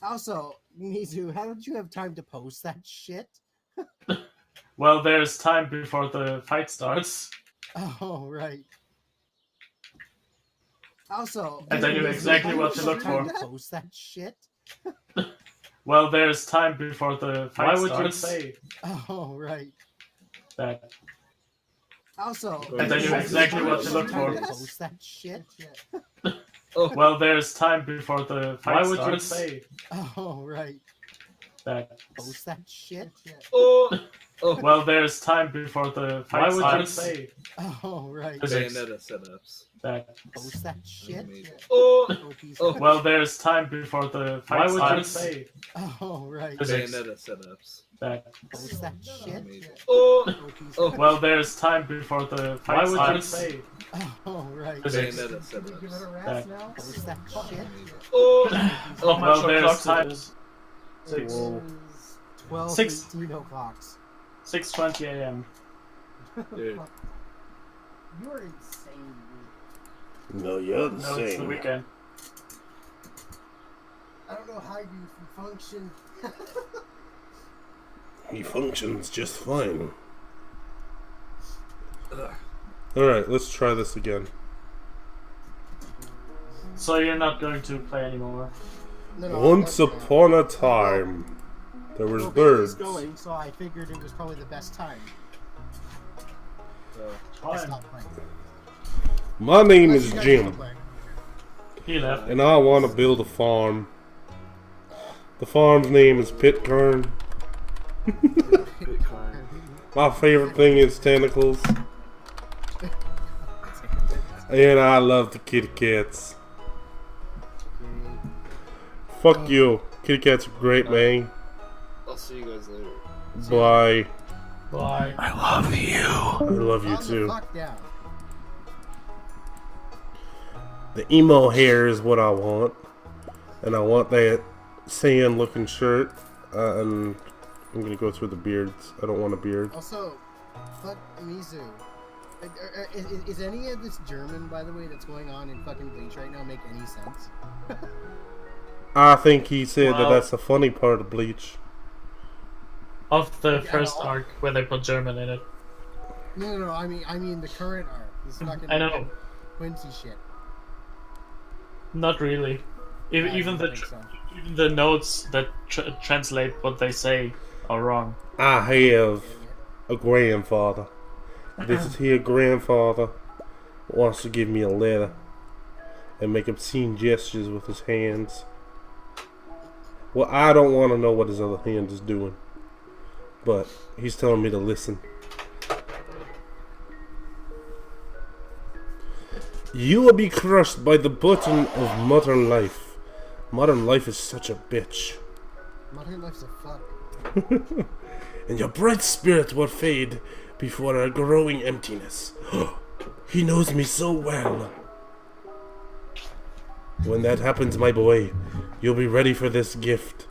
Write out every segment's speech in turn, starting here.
Also, Mizu, how did you have time to post that shit? Well, there's time before the fight starts. Oh, right. Also, And I knew Mizu, exactly how what did to you look have time for. to post that shit? Well, there's time before the fight starts. Why would you say Oh, right. that? Also, And I knew exactly what to look for. Post that shit. Well, there's time before the fight starts. Why would you say Oh, right. that? Post that shit. Well, there's time before the fight starts. Why would you say Oh, right. Bayonetta setups. that? Post that shit. Well, there's time before the fight starts. Why would you say Oh, right. Bayonetta setups. that? Post that shit. Well, there's time before the fight starts. Why would you say Oh, right. Bayonetta setups. that? Post that shit. Well, there's time. Whoa. 12, Six. 18 o'clock. 6:20 a.m. Dude. You're insane, No, you're No, it's the weekend. I don't know how you function. He functions just fine. Alright, let's try this again. So you're not going to play anymore? No, Once upon a time, there was birds. Going, so I figured it was probably the best time. I stopped playing. My name is Jim, He left. and I want to build a farm. The farm's name is Pitcairn. My favorite thing is tentacles. And I love the kitty cats. Fuck you. Kitty cats are great, man. I'll see you guys later. Bye. Bye. I love you. I love you too. The emo hair is what I want. And I want that sand looking shirt. And I'm gonna go through the beards. I don't want a beard. Also, fuck Mizu. Is any of this German, by the way, that's going on in fucking Bleach right now make any sense? I think he said that that's the funny part of Bleach. Of the first arc where they put German in it. No. I mean the current arc. This fucking I know. Quincy shit. Not really. Even the notes that translate what they say are wrong. I have a grandfather. This here grandfather wants to give me a letter and make obscene gestures with his hands. Well, I don't want to know what his other hand is doing, but he's telling me to listen. You will be crushed by the button of modern life. Modern life is such a bitch. Modern life's a fuck. And your bright spirit will fade before a growing emptiness. He knows me so well. When that happens, my boy, you'll be ready for this gift.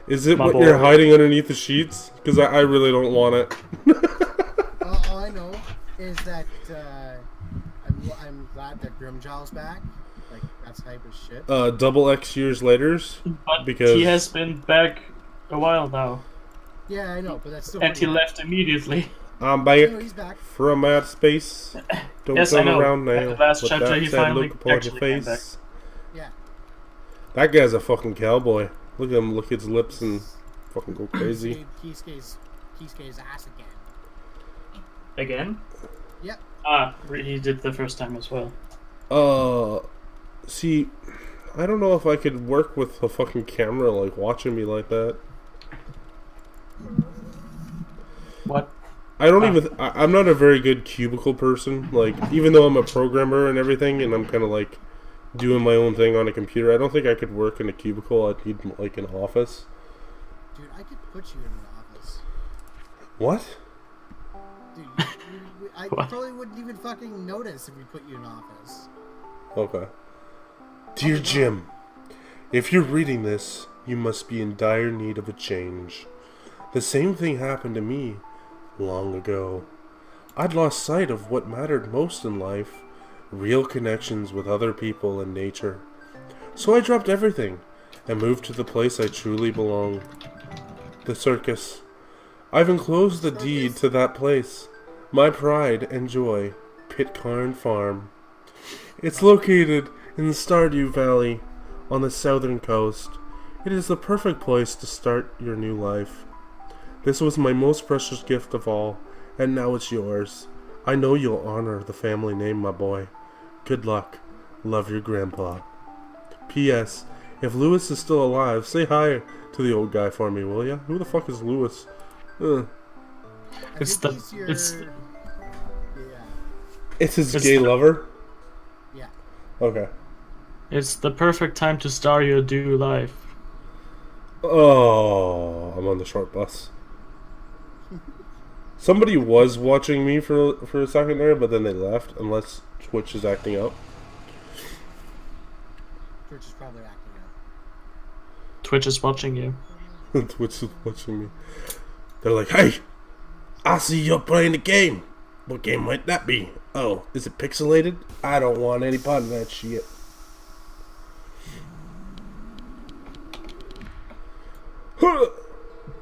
Is it what you're hiding underneath the sheets? Because I really don't want it. All I know is that I'm glad that Grimjaw's back. Like, that's hype as shit. Double X years later. But because he has been back a while now. Yeah, I know, but that's still. And he left immediately. I'm back, he's back from outer space. Don't Yes, turn I know. around now. At the last With chapter, that he sad finally look upon your actually came back. face. Yeah. That guy's a fucking cowboy. Look at him, look at his lips and fucking go crazy. Kisuke's ass again. Again? Yep. He did the first time as well. See, I don't know if I could work with a fucking camera like watching me like that. What? I don't even. I'm not a very good cubicle person. Like, even though I'm a programmer and everything, and I'm kind of like doing my own thing on a computer, I don't think I could work in a cubicle. I'd need like an office. Dude, I could put you in an office. What? Dude, I totally wouldn't even fucking notice if we put you in an office. Okay. Dear Jim, if you're reading this, you must be in dire need of a change. The same thing happened to me long ago. I'd lost sight of what mattered most in life, real connections with other people and nature. So I dropped everything and move to the place I truly belong. The circus. I've enclosed the deed to that place. My pride and joy, Pitcairn Farm. It's located in the Stardew Valley on the southern coast. It is the perfect place to start your new life. This was my most precious gift of all, and now it's yours. I know you'll honor the family name, my boy. Good luck. Love your grandpa. P.S. If Lewis is still alive, say hi to the old guy for me, will ya? Who the fuck is Lewis? It's It's his It's gay the- lover? Yeah. Okay. It's the perfect time to start your new life. Oh, I'm on the short bus. Somebody was watching me for a second there, but then they left, unless Twitch is acting up. Twitch is probably acting up. Twitch is watching you. Twitch is watching me. They're like, hey, I see you're playing the game. What game might that be? Oh, is it pixelated? I don't want any part of that shit.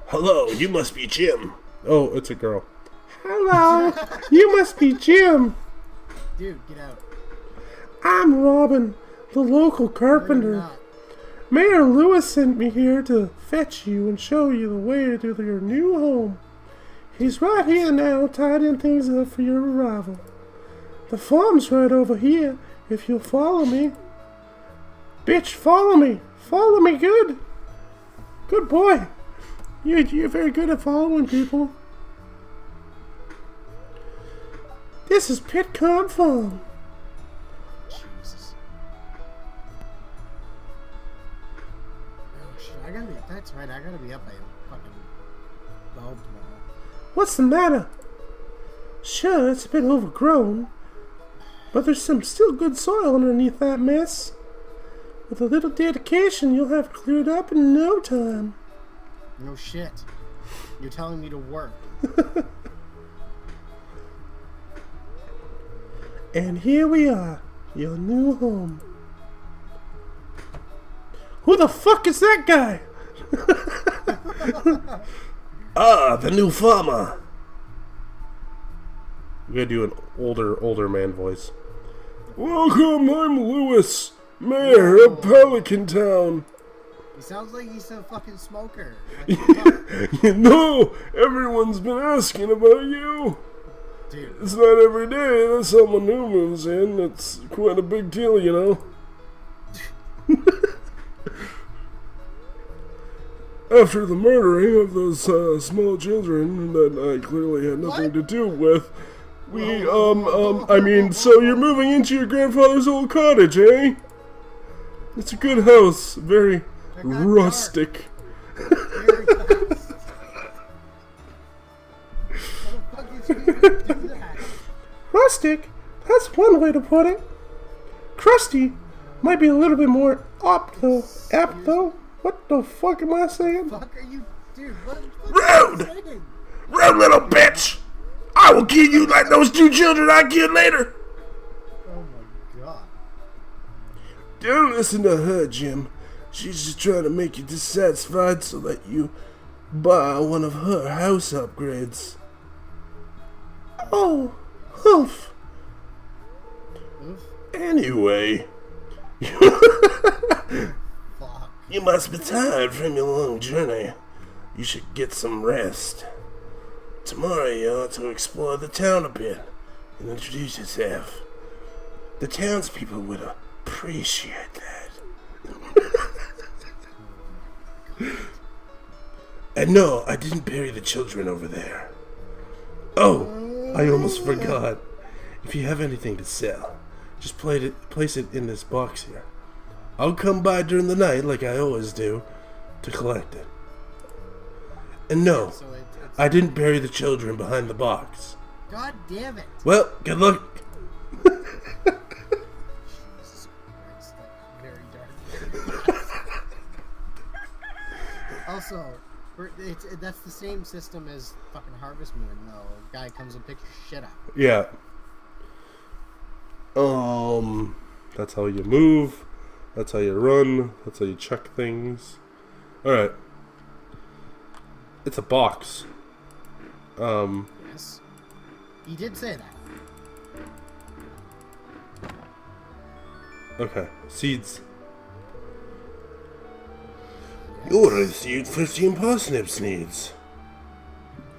Hello, you must be Jim. Oh, it's a girl. Hello, you must be Jim. Dude, get out. I'm Robin, the local No, you're carpenter. not. Mayor Lewis sent me here to fetch you and show you the way to your new home. He's right here now, tidying things up for your arrival. The farm's right over here, if you'll follow me. Bitch, follow me. Follow me good. Good boy. You're very good at following people. This is Pitcairn Farm. Jesus. Oh shit, that's right, I gotta be up by fucking 12 tomorrow. What's the matter? Sure, it's a bit overgrown, but there's some still good soil underneath that mess. With a little dedication, you'll have it cleared up in no time. No shit. You're telling me to work. And here we are, your new home. Who the fuck is that guy? The new farmer. We gotta do an older man voice. Welcome, I'm Lewis, mayor of Pelican Town. He sounds like he's a fucking smoker. Like, fuck. You know, everyone's been asking about you. Dude, It's not every day that someone new moves in. It's quite a big deal, you know. After the murdering of those small children that I clearly had nothing to do with, so you're moving into your grandfather's old cottage, eh? It's a good house, very that got rustic. very fast. How the fuck did you even do that? Rustic? That's one way to put it. Crusty might be a little bit more apt though. What the fuck am I saying? Fuck are you, dude? What the fuck Rude! are you saying? Rude little bitch! I will kill you like those two children I killed later! Oh my god. Don't listen to her, Jim. She's just trying to make you dissatisfied so that you buy one of her house upgrades. Oh, humph. Oof. Anyway, Fuck. you must be tired from your long journey. You should get some rest. Tomorrow you ought to explore the town a bit and introduce yourself. The townspeople would appreciate that. And no, I didn't bury the children over there. Oh, I almost forgot. If you have anything to sell, just place it in this box here. I'll come by during the night, like I always do, to collect it. And no, So it's I didn't bury the children behind the box. God damn it. Well, good luck. Jesus Christ, that's very dark. Also, that's the same system as fucking Harvest Moon, though. A guy comes and picks your shit up. Yeah. That's how you move. That's how you run. That's how you check things. Alright. It's a box. Yes. He did say that. Okay. Seeds. Yes. You received 15 parsnip seeds.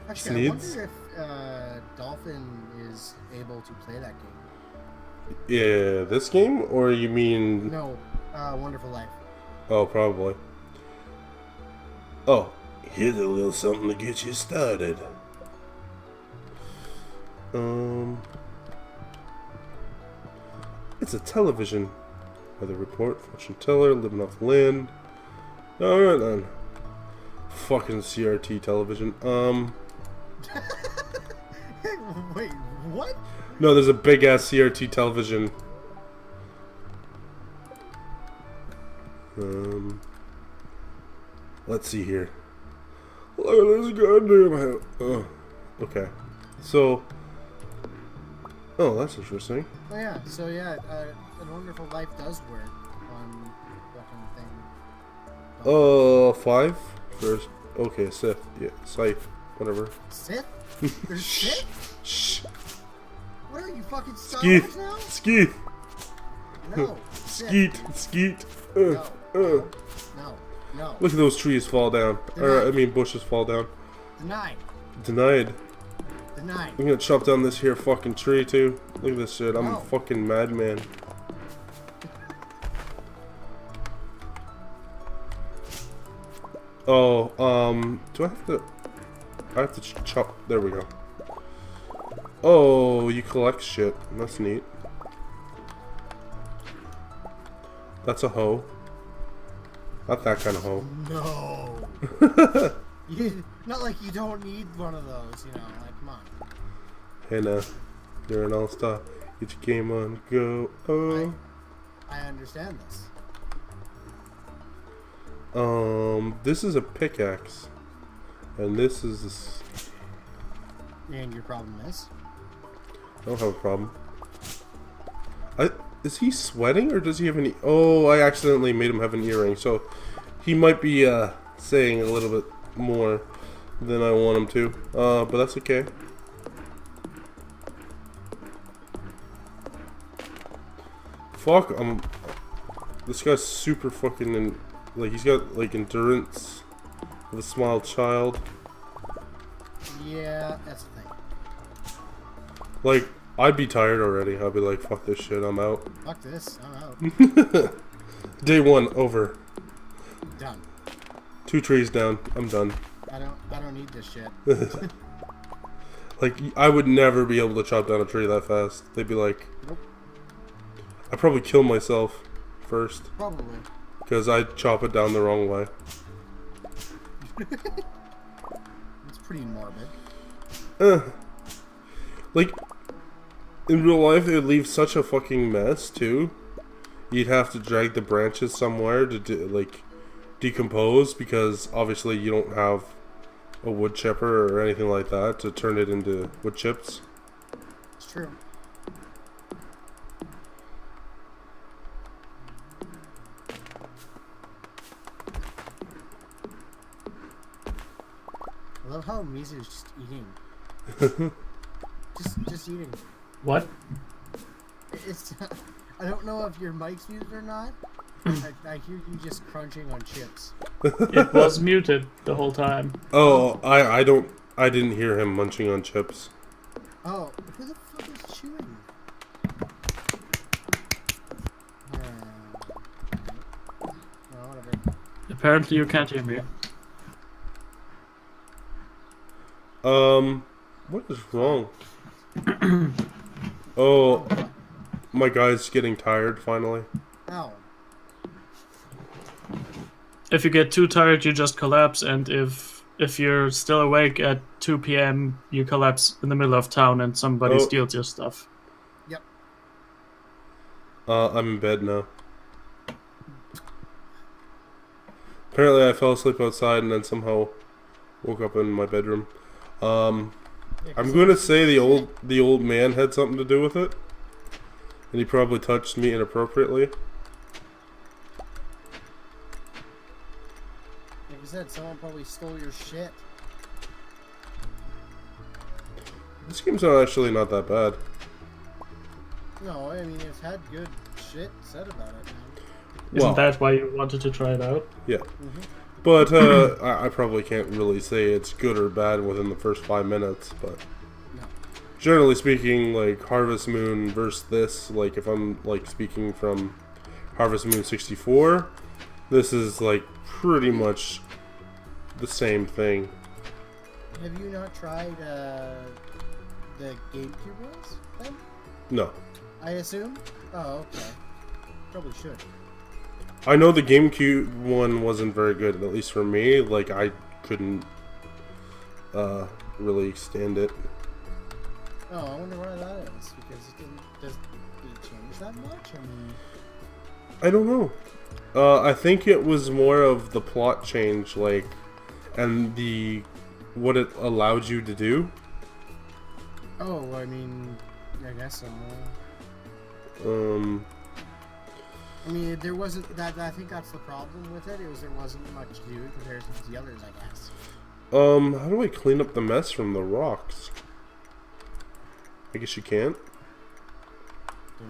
Actually, I Sneeds? wonder if Dolphin is able to play that game. Yeah, this game? Or you mean... No, Wonderful Life. Oh, probably. Oh, here's a little something to get you started. It's a television. Weather report, fortune teller, living off land. Alright then. Fucking CRT television. Wait, what? No, there's a big ass CRT television. Let's see here. Look at this goddamn house. Oh, okay. So. Oh, that's interesting. Oh yeah, so yeah, A Wonderful Life does work on fucking thing. 5? First. Okay, Sith. Yeah, Scythe. Whatever. Sith? There's Sith? Shh. What are you, fucking Star Skeet. Wars now? Skeet. No. Sith. Skeet. Skeet. No. No. Look at those trees fall down. Or, I mean, bushes fall down. Denied. Denied. Denied. I'm gonna chop down this here fucking tree too. Look at this shit. I'm a No. fucking madman. Oh, do I have to? I have to chop. There we go. Oh, you collect shit. That's neat. That's a hoe. Not that kind of hoe. No. Not like you don't need one of those, you know, like, come on. Hey now, you're an all-star. Get your game on, go. Oh. I understand this. This is a pickaxe. And this is this. And your problem is? I don't have a problem. Is he sweating or does he have any? Oh, I accidentally made him have an earring, so he might be saying a little bit more than I want him to. But that's okay. Fuck, this guy's super fucking like he's got like endurance of a small child. Yeah, that's the thing. Like, I'd be tired already. I'd be like, fuck this shit, I'm out. Fuck this, I'm out. Day 1 over. Done. 2 trees down. I'm done. I don't need this shit. Like, I would never be able to chop down a tree that fast. They'd be like, Nope. I'd probably kill myself first. Probably. Because I'd chop it down the wrong way. It's pretty morbid. Like, in real life, it would leave such a fucking mess, too. You'd have to drag the branches somewhere to, like, decompose, because obviously you don't have a wood chipper or anything like that to turn it into wood chips. It's true. I love how Mizu is just eating. just eating. What? It's. I don't know if your mic's muted or not. I hear you just crunching on chips. It was muted the whole time. Oh, I didn't hear him munching on chips. Oh, who the fuck is chewing? No, whatever. Apparently you can't hear me. What is wrong? Oh, my guy's getting tired finally. Ow. If you get too tired, you just collapse, and if you're still awake at 2 p.m., you collapse in the middle of town and somebody steals your stuff. Yep. I'm in bed now. Apparently I fell asleep outside and then somehow woke up in my bedroom. I'm gonna say the old man had something to do with it. And he probably touched me inappropriately. Like I said, someone probably stole your shit. This game's not actually not that bad. No, I mean, it's had good shit said about it, man. Isn't Well, that why you wanted to try it out? yeah. Mm-hmm. But I probably can't really say it's good or bad within the first 5 minutes. But No. generally speaking, like Harvest Moon versus this, like if I'm like speaking from Harvest Moon 64, this is like pretty much the same thing. Have you not tried the GameCube ones then? No. I assume? Oh, okay. Probably should. I know the GameCube one wasn't very good, at least for me. Like, I couldn't really stand it. Oh, I wonder why that is. Because does it change that much? I mean... I don't know. I think it was more of the plot change, like, and what it allowed you to do. Oh, I mean, I guess so. I mean, there wasn't that. I think that's the problem with it. There wasn't much to do in comparison to the others, I guess. How do I clean up the mess from the rocks? I guess you can't. Yeah.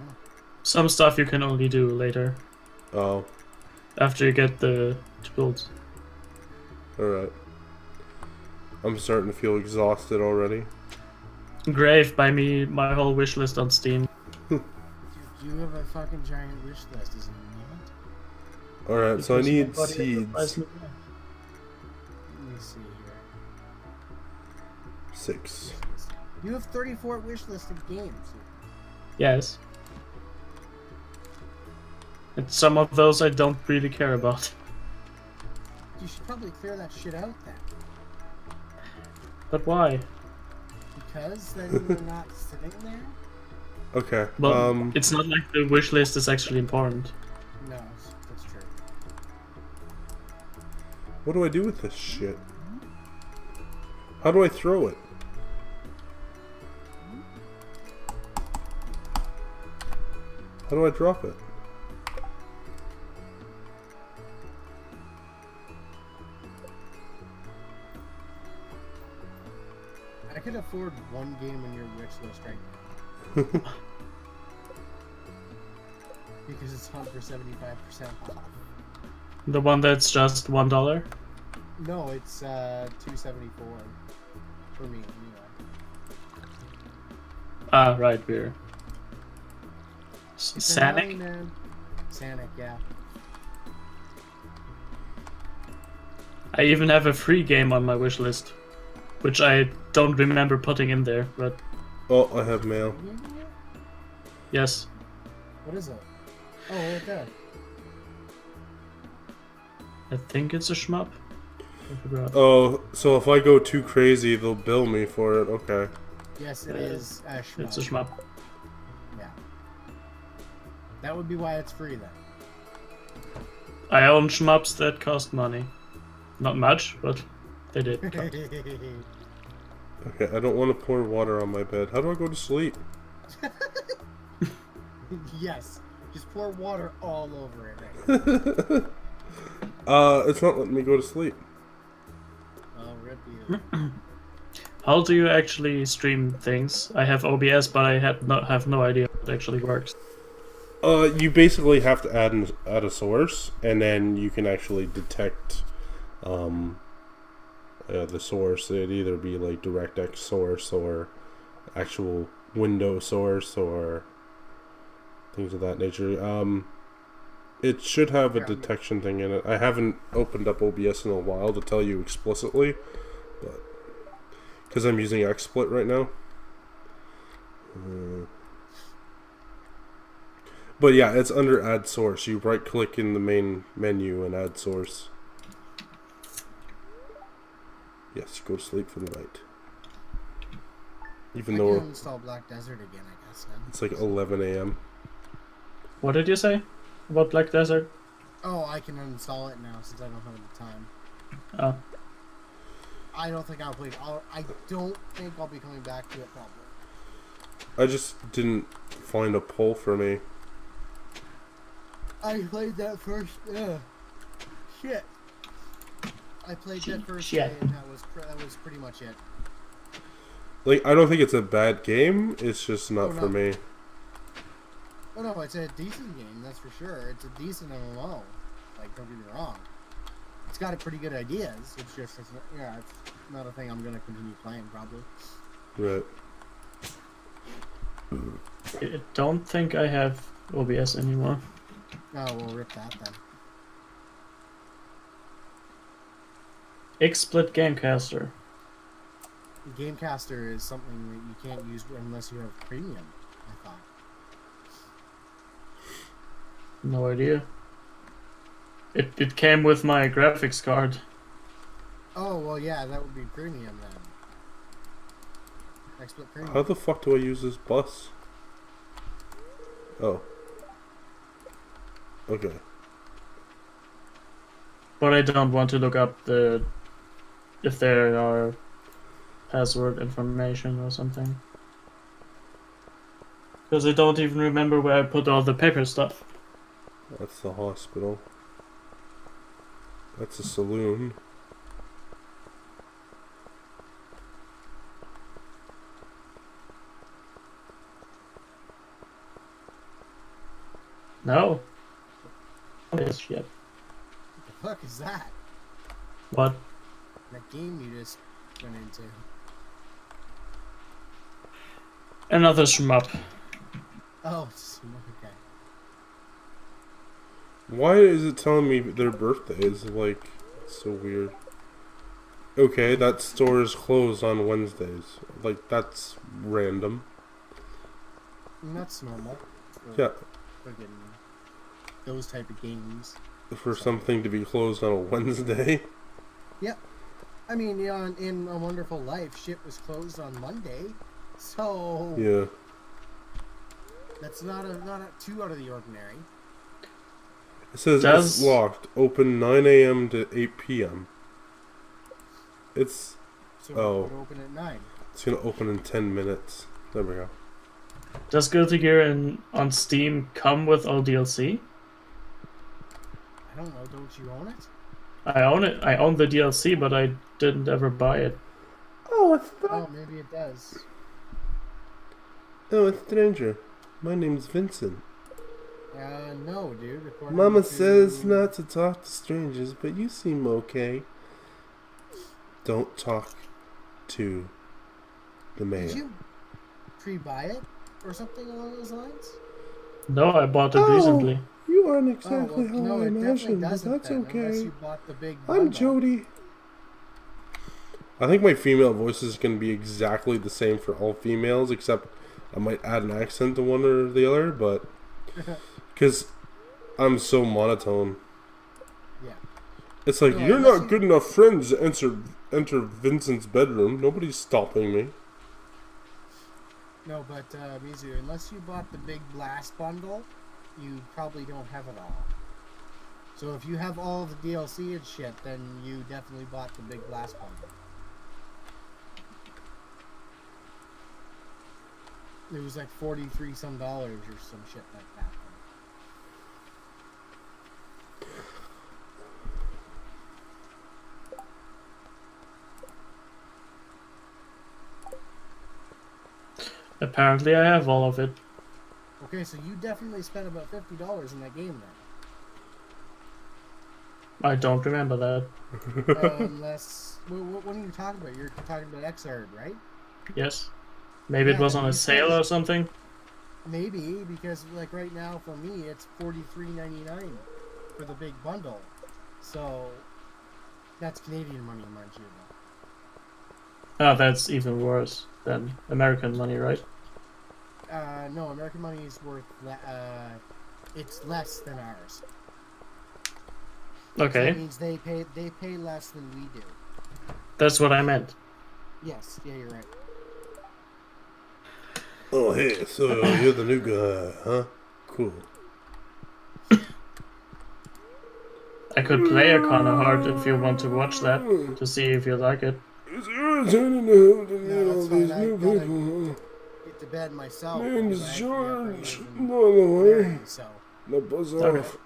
Some stuff you can only do later, Oh, after you get the tools. alright. I'm starting to feel exhausted already. Grave, buy me my whole wish list on Steam. Dude, you have a fucking giant wish list, isn't it? Alright, so I Because need nobody ever buys seeds. me. Let me see here. 6. You have 34 wish listed games. Yes. And some of those I don't really care about. You should probably clear that shit out then. But why? Because then you're not sitting there? Okay. Well, it's not like the wish list is actually important. No, that's true. What do I do with this shit? How do I throw it? How do I drop it? I could afford one game on your wish list right now. Because it's on for 75% off. The one that's just $1? No, it's $2.74 for me. Anyway. Ah, right, we're It's a Sanic. nine, man. Sanic, yeah. I even have a free game on my wish list, which I don't remember putting in there, but Oh, I have mail. yes. What is it? Oh, right there. I think it's a shmup. I forgot. Oh, so if I go too crazy, they'll bill me for it. Okay. Yes, it is a shmup. It's a shmup. Yeah. That would be why it's free then. I own shmups that cost money. Not much, but they did. Okay, I don't want to pour water on my bed. How do I go to sleep? Yes. Just pour water all over it. It's not letting me go to sleep. Oh, rip you. How do you actually stream things? I have OBS, but I have no idea how it actually works. You basically have to add a source, and then you can actually detect the source. It'd either be like DirectX source or actual window source or things of that nature. It should have a detection thing in it. I haven't opened up OBS in a while to tell you explicitly, but because I'm using XSplit right now. But yeah, it's under add source. You right click in the main menu and add source. Yes, go to sleep for the night. Even I though can install Black Desert again, I guess. Then. it's like 11 a.m. What did you say about Black Desert? Oh, I can uninstall it now since I don't have the time. Oh, I don't think I'll play. I don't think I'll be coming back to it probably. I just didn't find a pull for me. I played that first. Shit. I played that first Shit. day, and that was pretty much it. Like, I don't think it's a bad game. It's just not Oh, for no. me. Oh no, it's a decent game, that's for sure. It's a decent MMO. Like, don't get me wrong. It's got pretty good ideas. It's just, it's not a thing I'm gonna continue playing, probably. Right. I don't think I have OBS anymore. Oh, we'll rip that then. XSplit Gamecaster. Gamecaster is something that you can't use unless you have premium, I thought. No idea. It came with my graphics card. Oh, well, yeah, that would be premium then. XSplit premium. How the fuck do I use this bus? Oh. Okay. But I don't want to look up if there are password information or something. Because I don't even remember where I put all the paper stuff. That's the hospital. That's a saloon. No. This shit. What the fuck is that? What? That game you just went into. Another shmup. Oh, okay. Why is it telling me their birthdays? Like, it's so weird. Okay, that store is closed on Wednesdays. Like, that's random. And that's normal. For Yeah. friggin' those type of games. For something to be closed on a Wednesday. Yep. I mean, in A Wonderful Life, shit was closed on Monday, so Yeah. that's not too out of the ordinary. It says it's locked. Open 9 a.m. to 8 p.m. It's... So Oh. it would open at 9. It's gonna open in 10 minutes. There we go. Does Guilty Gear on Steam come with all DLC? I don't know. Don't you own it? I own it. I own the DLC, but I didn't ever buy it. Oh, it's Oh, maybe it does. Oh, it's stranger. My name's Vincent. No, dude. according Mama to- says not to talk to strangers, but you seem okay. Don't talk to the Did man. you pre-buy it or something along those lines? No, I bought it recently. You aren't exactly well, how no, I it definitely imagined, but doesn't that's then, unless okay. you bought the big I'm bundle. Jody. I think my female voice is going to be exactly the same for all females, except I might add an accent to one or the other, but... Because I'm so monotone. Yeah. It's like, No, you're unless not you- good enough friends to enter Vincent's bedroom. Nobody's stopping me. No, but Mizu, unless you bought the big blast bundle, you probably don't have it all. So if you have all the DLC and shit, then you definitely bought the big blast bundle. It was like $43 some or some shit like that. Apparently, I have all of it. Okay, so you definitely spent about $50 in that game I don't remember that. then. Unless, what are you talking about? You're talking about Xrd, right? Yes. Maybe it Yeah, was on you a sale said- or something. Maybe, because like right now for me it's $43.99 for the big bundle. So that's Canadian money, mind you. Oh, that's even worse than American money, right? No, American money is worth it's less than ours. So Okay, that means they pay less than we do. that's what I meant. Yes, yeah, you're right. Oh, hey, so you're the new guy, huh? Cool. I could play a Connor Hard if you want to watch that to see if you like it. It's irritating to have to meet No, all that's these fine. I new gotta people. get to bed myself. My name because is I have to be up George, early by and the way. early, so Now buzz Okay. off.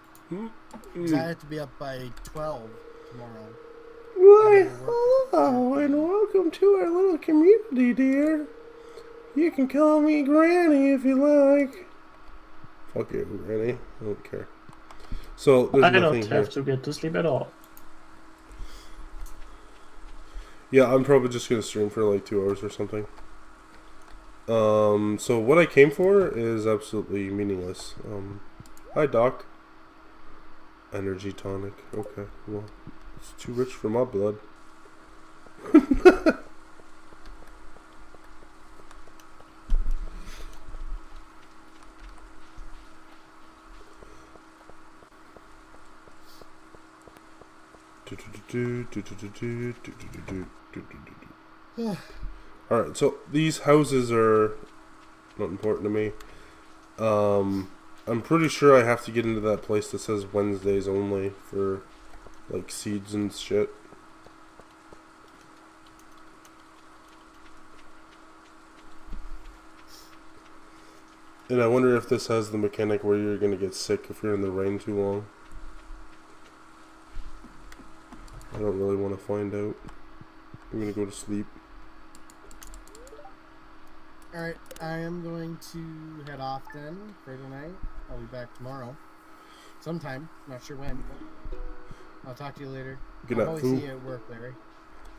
'cause I have to be up by 12 tomorrow. to our little community, dear. You can call me Granny if you like. Fuck you, Granny. I don't care. So, there's I nothing don't here. have to get to sleep at all. Yeah, I'm probably just gonna stream for like 2 hours or something. So what I came for is absolutely meaningless. Hi, Doc. Energy tonic. Okay, well, it's too rich for my blood. Alright, so these houses are not important to me. I'm pretty sure I have to get into that place that says Wednesdays only for like seeds and shit. And I wonder if this has the mechanic where you're gonna get sick if you're in the rain too long. I don't really want to find out. I'm gonna go to sleep. Alright, I am going to head off then for tonight. I'll be back tomorrow. Sometime. Not sure when. But I'll talk to you later. Good I'll night, probably fool. see you at work, Larry.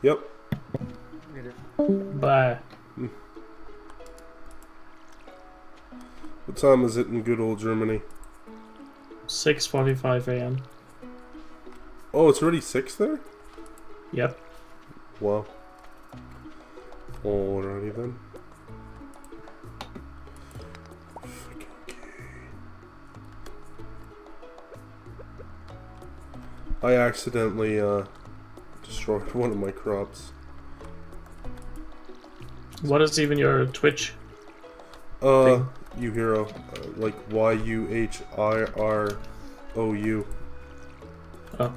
Yep. Later. Bye. What time is it in good old Germany? 6:45 a.m. Oh, it's already 6 there? Yep. Wow. Alrighty then. I accidentally destroyed one of my crops. What is even your Twitch? Yuhirou, like Yuhirou. Oh.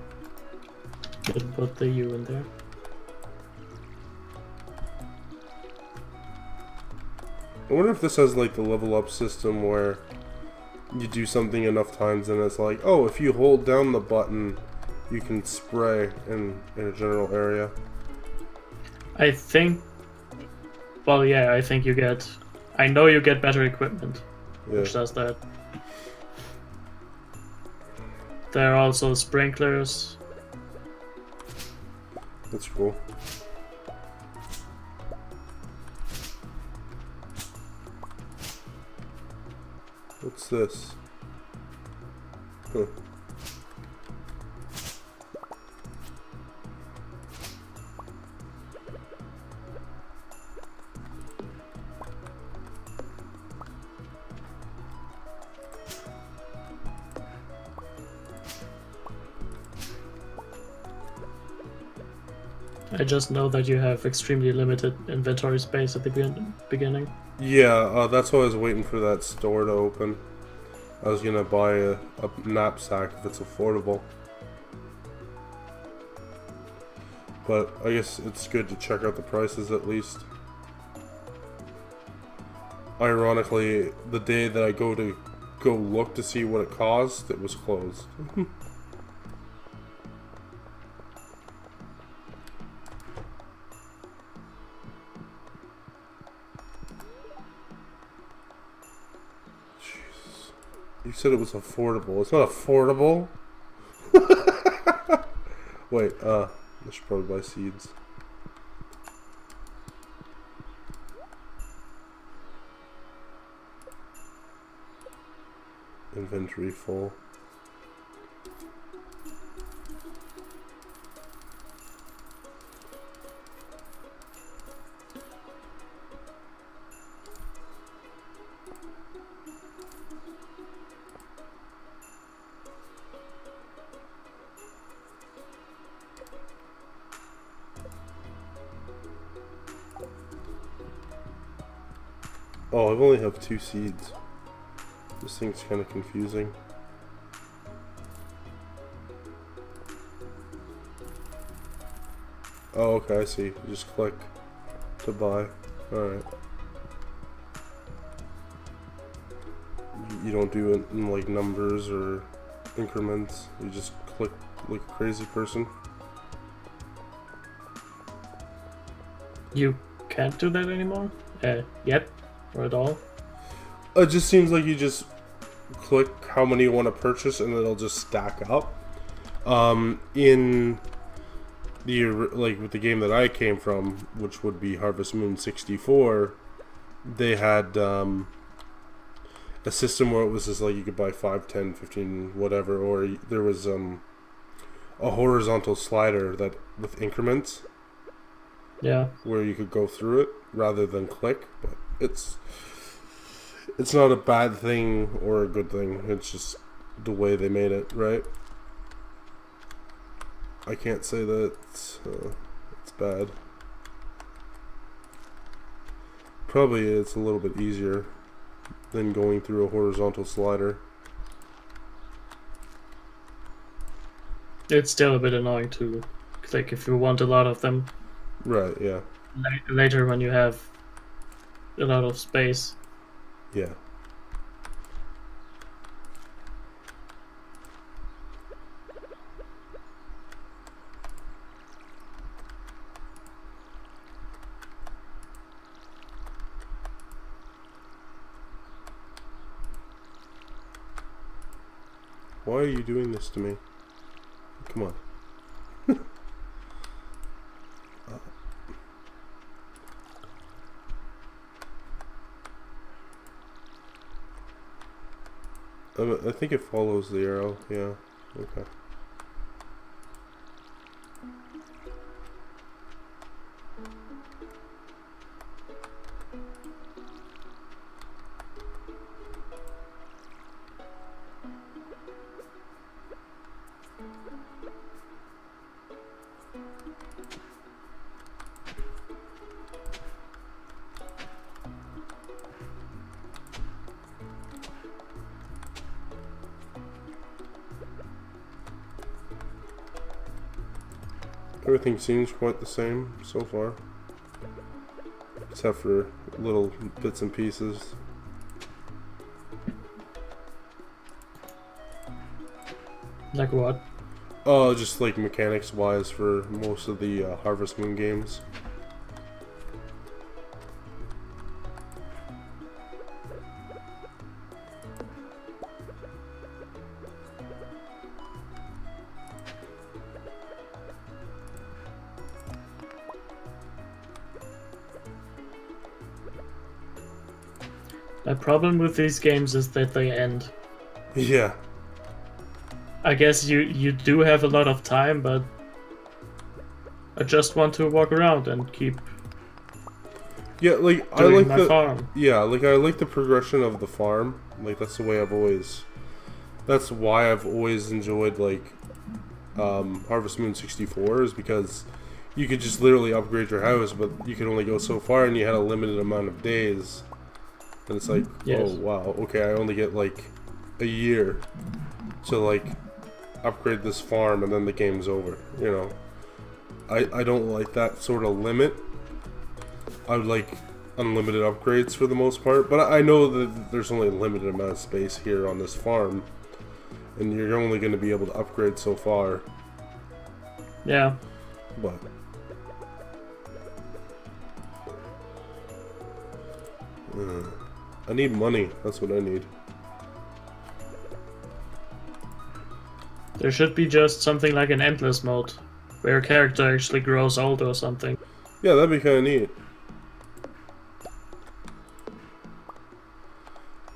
Didn't put the U in there. I wonder if this has like the level up system where you do something enough times and it's like, oh, if you hold down the button, you can spray in a general area. I think. Well, yeah, I think you get. I know you get better equipment, Yeah. which does that. There are also sprinklers. That's cool. What's this? Huh. I just know that you have extremely limited inventory space at the beginning. Yeah, that's why I was waiting for that store to open. I was gonna buy a knapsack if it's affordable. But I guess it's good to check out the prices at least. Ironically, the day that I go look to see what it cost, it was closed. Jesus. You said it was affordable. It's not affordable. Wait, I should probably buy seeds. Inventory full. Oh, I only have 2 seeds. This thing's kind of confusing. Oh, okay, I see. You just click to buy. Alright. You don't do it in like numbers or increments. You just click like a crazy person. You can't do that anymore? Yet? Or at all? It just seems like you just click how many you want to purchase and it'll just stack up. In the like with the game that I came from, which would be Harvest Moon 64, they had a system where it was just like you could buy 5, 10, 15, whatever, or there was a horizontal slider that with increments. Yeah. Where you could go through it rather than click, but it's not a bad thing or a good thing. It's just the way they made it, right? I can't say that it's bad. Probably it's a little bit easier than going through a horizontal slider. It's still a bit annoying to click if you want a lot of them. Right, yeah. Later when you have a lot of space. Yeah. Why are you doing this to me? Come on. I think it follows the arrow, yeah. Okay. Everything seems quite the same so far, except for little bits and pieces. Like what? Oh, just like mechanics wise for most of the Harvest Moon games. The problem with these games is that they end. Yeah. I guess you do have a lot of time, but I just want to walk around and keep Yeah, like I doing like my the farm. yeah, like I like the progression of the farm. Like that's the way that's why I've always enjoyed like Harvest Moon 64 is because you could just literally upgrade your house, but you could only go so far and you had a limited amount of days. And it's like, Yes. oh wow, okay, I only get like a year to like upgrade this farm and then the game's over, you know. I don't like that sort of limit. I would like unlimited upgrades for the most part, but I know that there's only a limited amount of space here on this farm, and you're only going to be able to upgrade so far. Yeah. But I need money. That's what I need. There should be just something like an endless mode, where a character actually grows old or something. Yeah, that'd be kind of neat.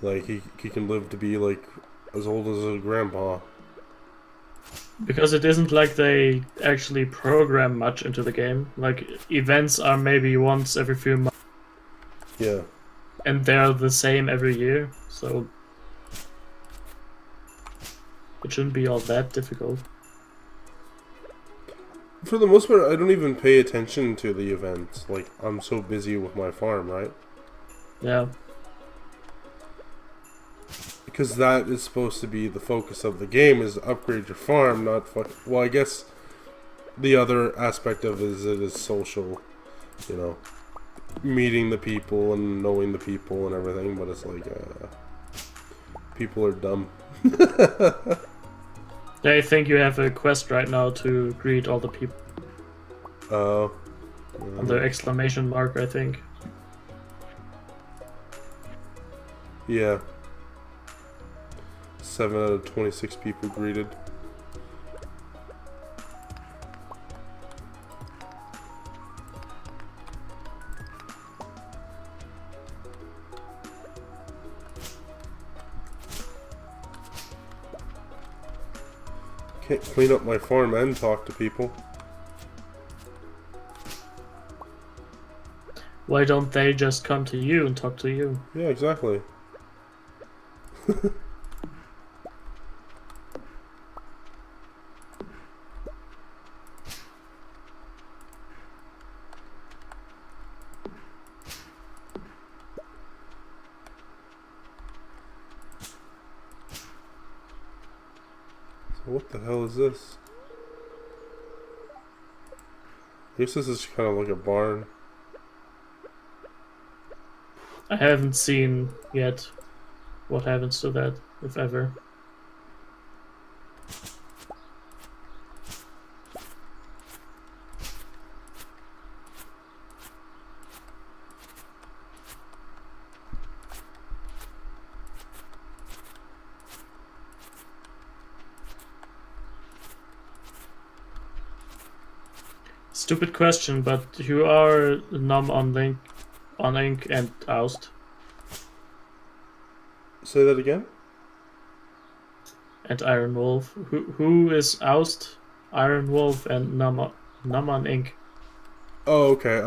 Like he can live to be like as old as a grandpa. Because it isn't like they actually program much into the game. Like, events are maybe once every few months. Yeah. And they're the same every year, so it shouldn't be all that difficult. For the most part, I don't even pay attention to the events. Like, I'm so busy with my farm, right? Yeah. Because that is supposed to be the focus of the game, is upgrade your farm, not well, I guess the other aspect of it is social, you know, meeting the people and knowing the people and everything, but it's like, people are dumb. I think you have a quest right now to greet all the people. Under exclamation mark, I think. Yeah. 7 out of 26 people greeted. Can't clean up my farm and talk to people. Why don't they just come to you and talk to you? Yeah, exactly. So what the hell is this? I guess this is kind of like a barn. I haven't seen yet what happens to that, if ever. Stupid question, but who are num on link, on ink and oust? Say that again? And Iron Wolf. Who is oust, Iron Wolf, and num on ink? Oh, okay.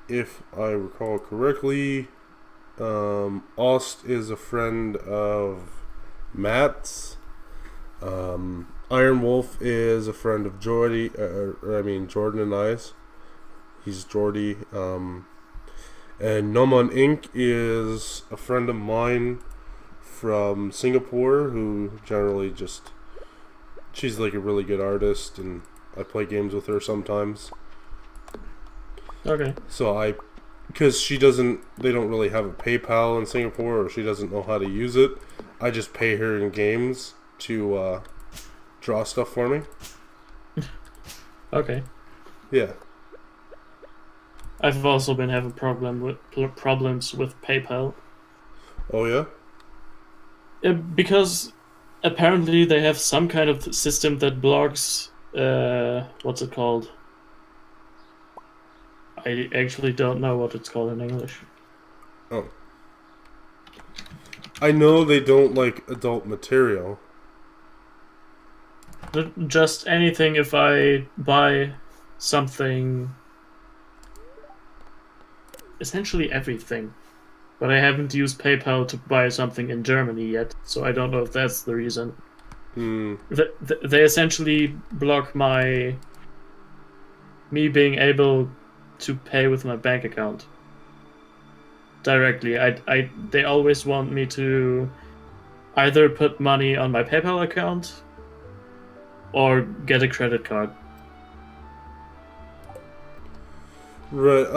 If I recall correctly, Ost is a friend of Matt's. Iron Wolf is a friend of Jordan and I's. He's Jordy. And Nomon Inc. is a friend of mine from Singapore who generally just... She's like a really good artist and I play games with her sometimes. Okay. So because they don't really have a PayPal in Singapore or she doesn't know how to use it, I just pay her in games to draw stuff for me. Okay. Yeah. I've also been having problems with PayPal. Oh yeah? Because apparently they have some kind of system that blocks what's it called? I actually don't know what it's called in English. Oh. I know they don't like adult material. Just anything if I buy something... Essentially everything. But I haven't used PayPal to buy something in Germany yet, so I don't know if that's the reason. They essentially block me being able to pay with my bank account directly. They always want me to either put money on my PayPal account or get a credit card. Right,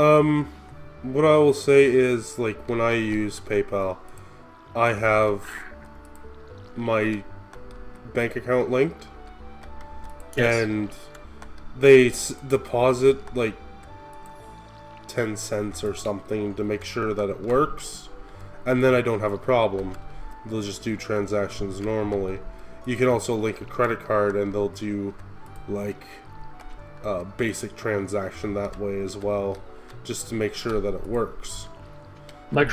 what I will say is, like, when I use PayPal, I have my bank account linked. Yes. And they deposit, like, 10 cents or something to make sure that it works. And then I don't have a problem. They'll just do transactions normally. You can also link a credit card and they'll do, like, a basic transaction that way as well, just to make sure that it works. My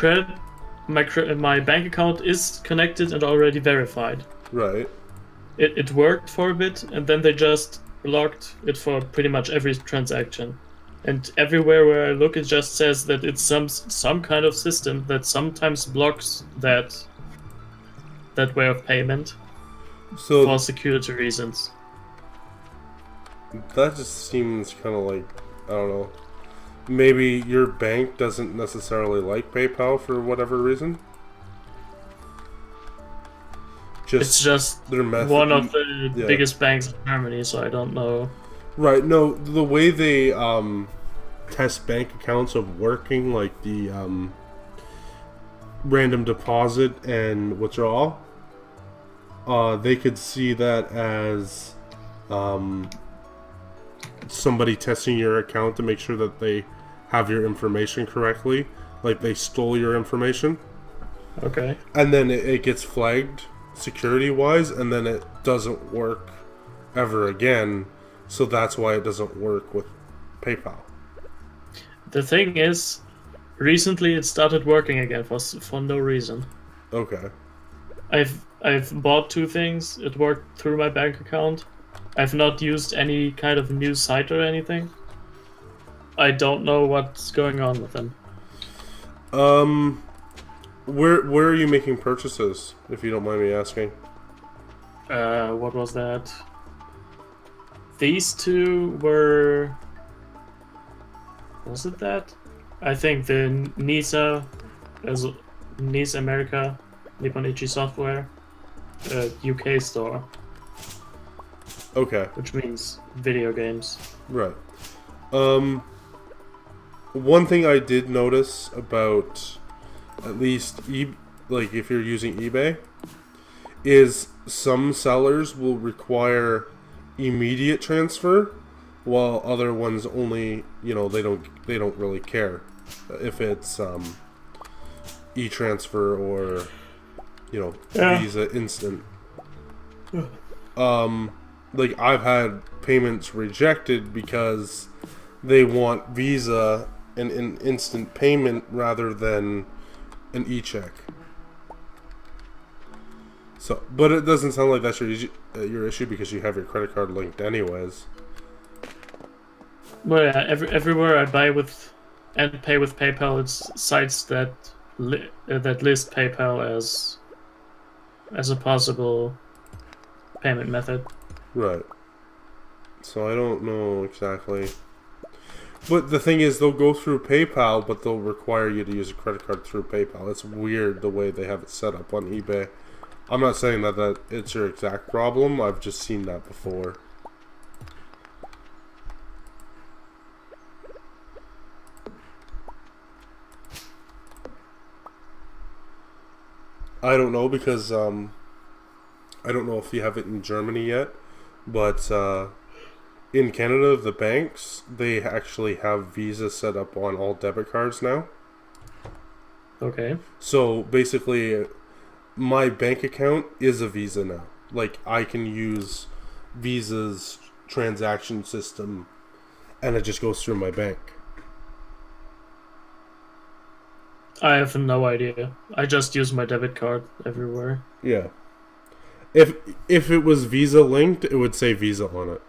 bank account is connected and already verified. Right. It worked for a bit, and then they just blocked it for pretty much every transaction. And everywhere where I look, it just says that it's some kind of system that sometimes blocks that way of payment for security reasons. That just seems kind of like, I don't know, maybe your bank doesn't necessarily like PayPal for whatever reason. It's just their method, one of the biggest banks in Germany, so I don't know. Right, no, the way they test bank accounts of working, like the random deposit and withdrawal, they could see that as somebody testing your account to make sure that they have your information correctly, like they stole your information. Okay. And then it gets flagged security-wise, and then it doesn't work ever again. So that's why it doesn't work with PayPal. The thing is, recently it started working again for no reason. Okay. I've bought 2 things. It worked through my bank account. I've not used any kind of new site or anything. I don't know what's going on with them. Where are you making purchases, if you don't mind me asking? What was that? These 2 were... Was it that? I think the NISA, as NISA America, Nippon Ichi Software, UK store. Okay. Which means video games. Right. One thing I did notice about at least like if you're using eBay is some sellers will require immediate transfer, while other ones only, you know, they don't really care if it's e-transfer or, you know, Visa Instant. Like I've had payments rejected because they want Visa and an instant payment rather than an e-check. So, but it doesn't sound like that's your issue because you have your credit card linked anyways. Well, yeah, everywhere I buy with and pay with PayPal, it's sites that list PayPal as a possible payment method. Right. So I don't know exactly. But the thing is, they'll go through PayPal, but they'll require you to use a credit card through PayPal. It's weird the way they have it set up on eBay. I'm not saying that it's your exact problem. I've just seen that before. I don't know because I don't know if you have it in Germany yet, but in Canada, the banks, they actually have Visa set up on all debit cards now. Okay. So basically, my bank account is a Visa now. Like, I can use Visa's transaction system, and it just goes through my bank. I have no idea. I just use my debit card everywhere. Yeah. If it was Visa linked, it would say Visa on it.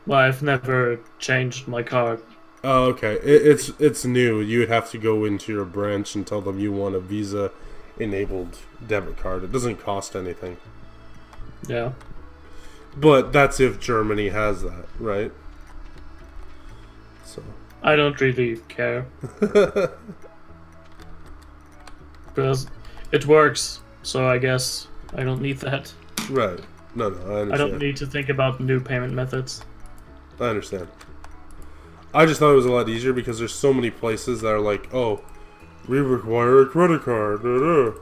Well, I've never changed my card. Oh, okay. It's new. You would have to go into your branch and tell them you want a Visa-enabled debit card. It doesn't cost anything. Yeah. But that's if Germany has that, right? So. I don't really care. Because it works, so I guess I don't need that. Right. No, I understand. I don't need to think about new payment methods. I understand. I just thought it was a lot easier because there's so many places that are like, oh, we require a credit card. And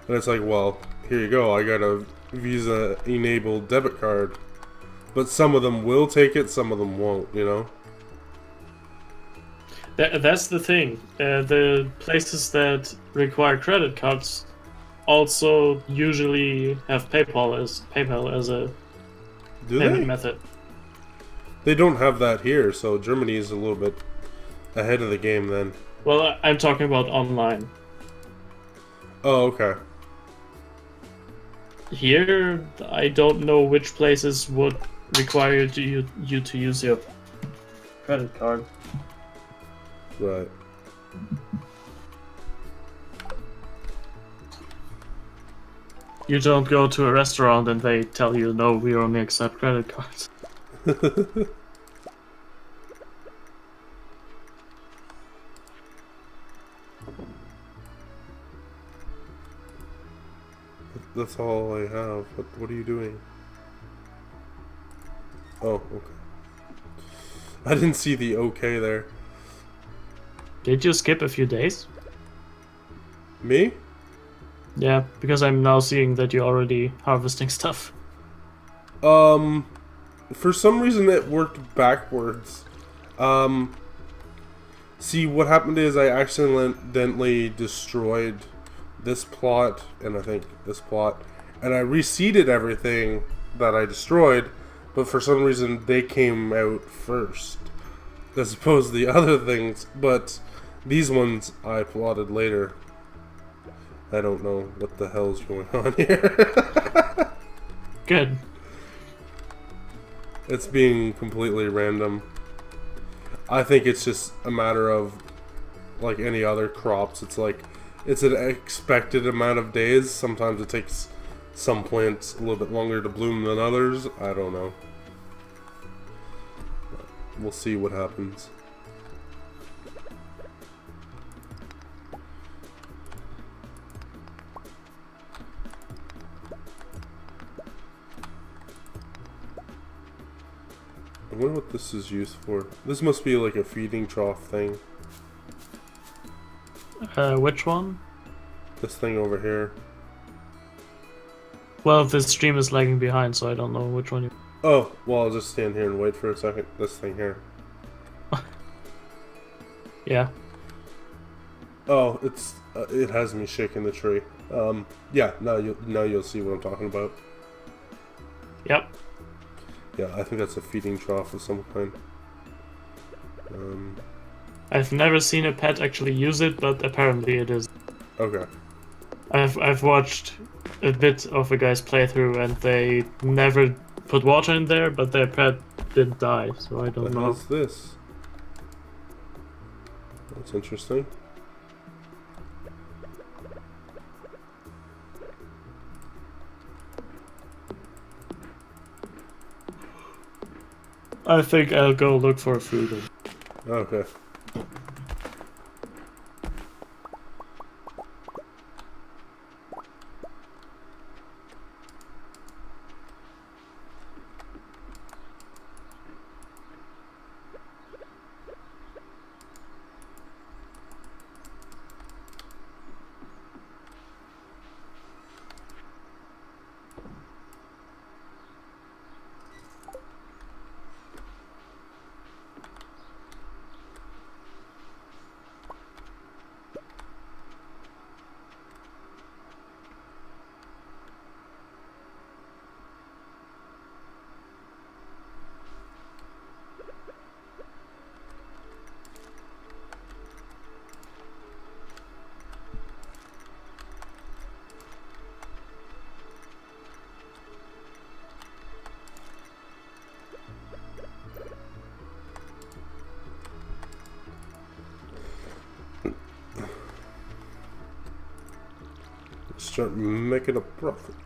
it's like, well, here you go. I got a Visa-enabled debit card. But some of them will take it, some of them won't, you know? That's the thing. The places that require credit cards also usually have PayPal as a payment method. They don't have that here, so Germany is a little bit ahead of the game then. Well, I'm talking about online. Oh, okay. Here, I don't know which places would require you to use your credit card. Right. You don't go to a restaurant and they tell you, no, we only accept credit cards. That's all I have. What are you doing? Oh, okay. I didn't see the okay there. Did you skip a few days? Me? Yeah, because I'm now seeing that you're already harvesting stuff. For some reason, it worked backwards. See, what happened is I accidentally destroyed this plot, and I think this plot, and I reseeded everything that I destroyed, but for some reason they came out first, as opposed to the other things, but these ones I plotted later. I don't know what the hell's going on here. Good. It's being completely random. I think it's just a matter of, like any other crops, it's like, it's an expected amount of days. Sometimes it takes some plants a little bit longer to bloom than others. I don't know. But we'll see what happens. I wonder what this is used for. This must be like a feeding trough thing. Which one? This thing over here. Well, this stream is lagging behind, so I don't know which one you... Oh, well, I'll just stand here and wait for a second. This thing here. Yeah. Oh, it's it has me shaking the tree. Yeah, now you'll see what I'm talking about. Yep. Yeah, I think that's a feeding trough of some kind. I've never seen a pet actually use it, but apparently it is. Okay. I've watched a bit of a guy's playthrough, and they never put water in there, but their pet didn't die, so I don't What know. is this? That's interesting. I think I'll go look for food. Okay. Start making a profit.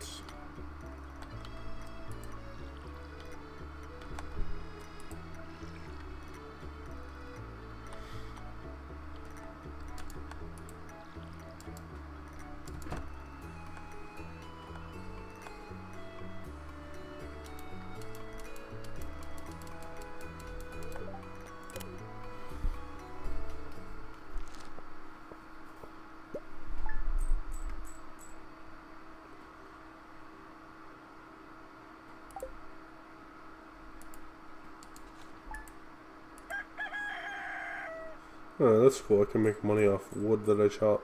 Oh, that's cool. I can make money off wood that I chop.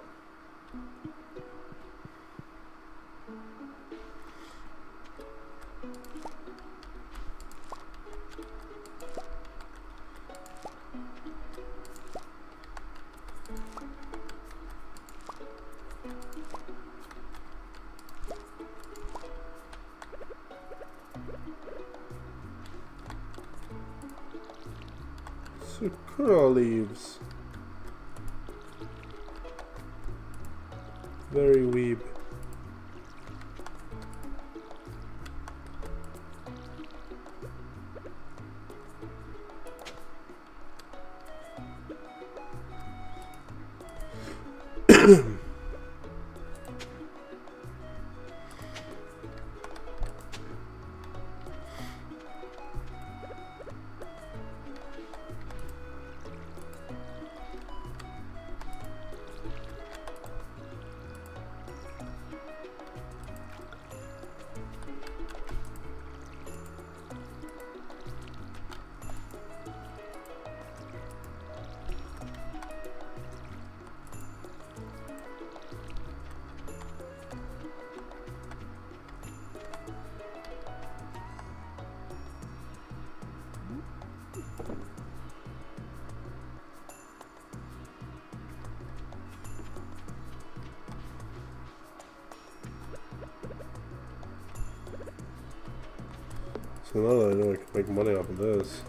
Sakura leaves. Very weeb. So now that I know I can make money off of this.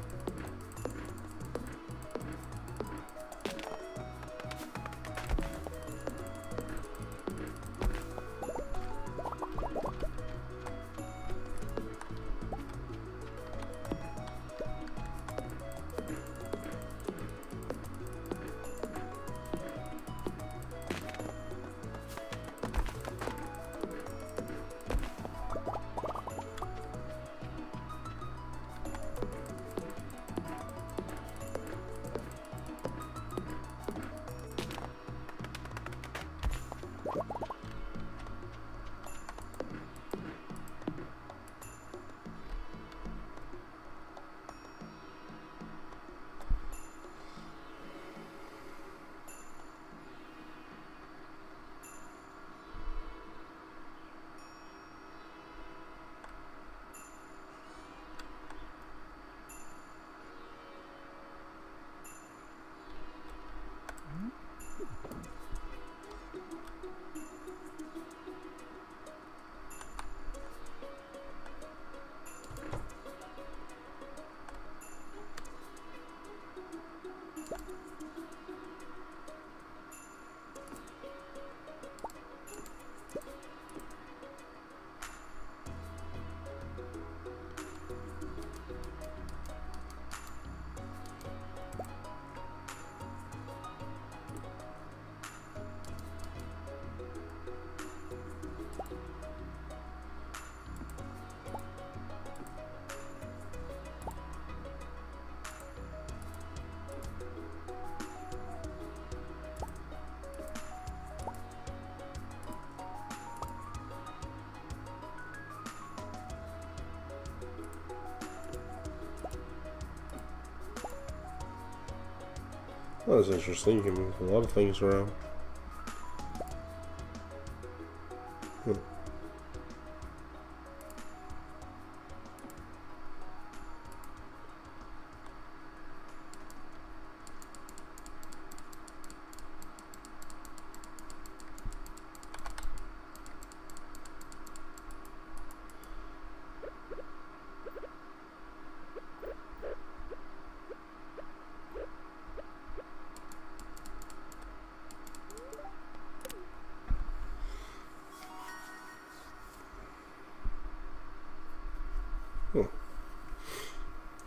That was interesting. You can move a lot of things around.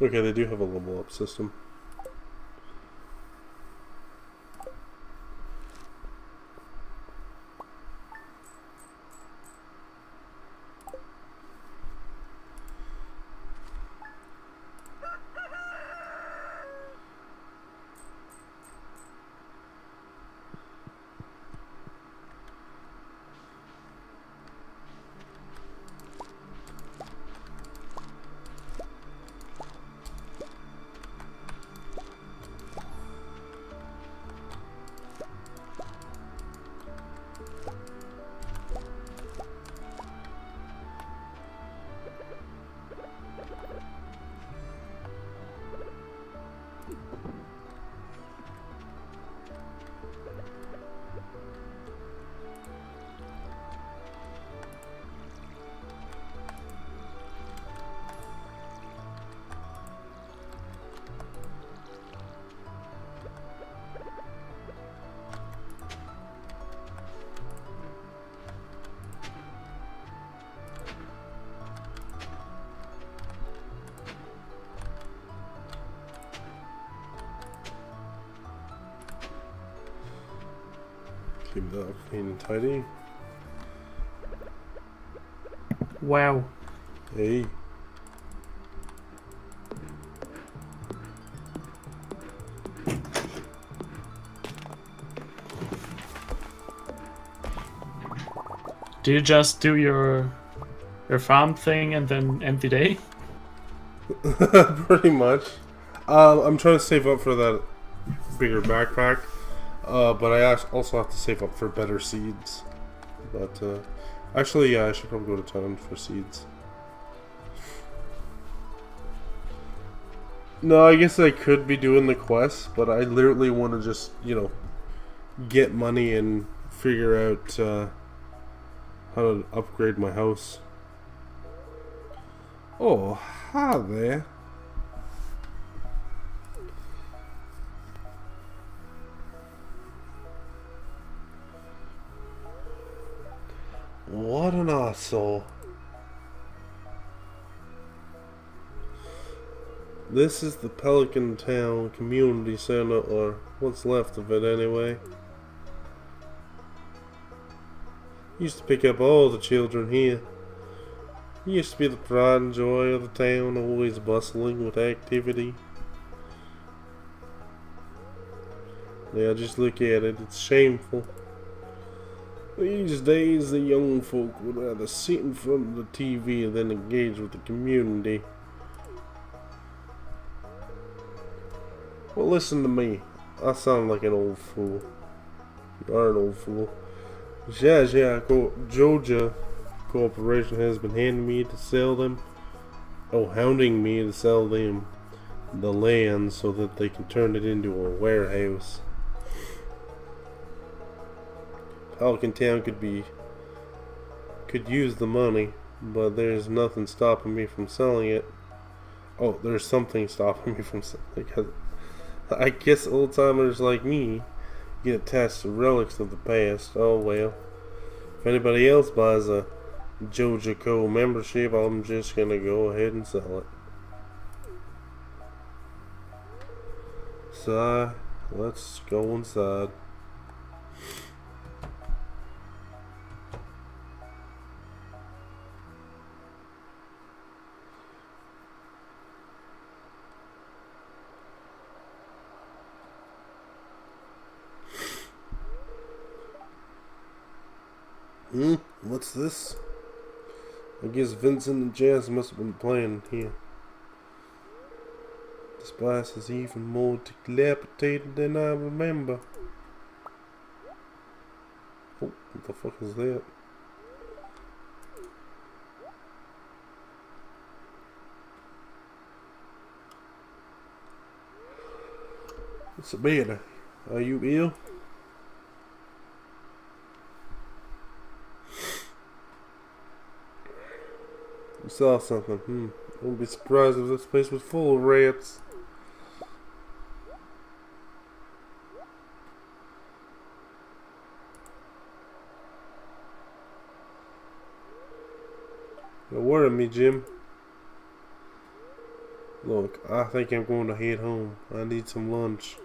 Okay, they do have a level up system. Keep that clean and tidy. Wow. Hey. Do you just do your farm thing and then end the day? Pretty much. I'm trying to save up for that bigger backpack. But I also have to save up for better seeds. But actually, yeah, I should probably go to town for seeds. No, I guess I could be doing the quest, but I literally want to just, get money and figure out how to upgrade my house. Oh, hi there. What an asshole. This is the Pelican Town Community Center, or what's left of it anyway. Used to pick up all the children here. Used to be the pride and joy of the town, always bustling with activity. Now just look at it, it's shameful. These days the young folk would rather sit in front of the TV than engage with the community. Well, listen to me. I sound like an old fool. You are an old fool. Georgia Corporation has been hounding me to sell them the land so that they can turn it into a warehouse. Pelican Town could use the money, but there's nothing stopping me from selling it. Oh, there's something stopping me from selling it, because I guess old timers like me get attached to relics of the past. Oh well. If anybody else buys a JojaCo membership, I'm just gonna go ahead and sell it. So, let's go inside. What's this? I guess Vincent and Jazz must have been playing here. This place is even more dilapidated than I remember. Oh, what the fuck is that? What's the matter? Are you ill? You saw something. I wouldn't be surprised if this place was full of rats. Don't worry me, Jim. Look, I think I'm going to head home. I need some lunch.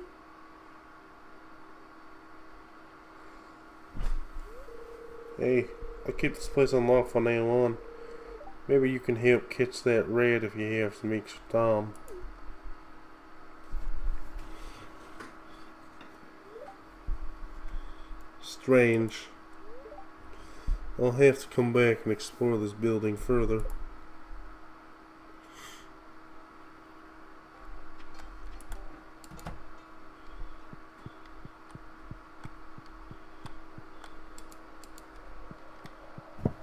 Hey, I'll keep this place unlocked from now on. Maybe you can help catch that rat if you have some extra time. Strange. I'll have to come back and explore this building further.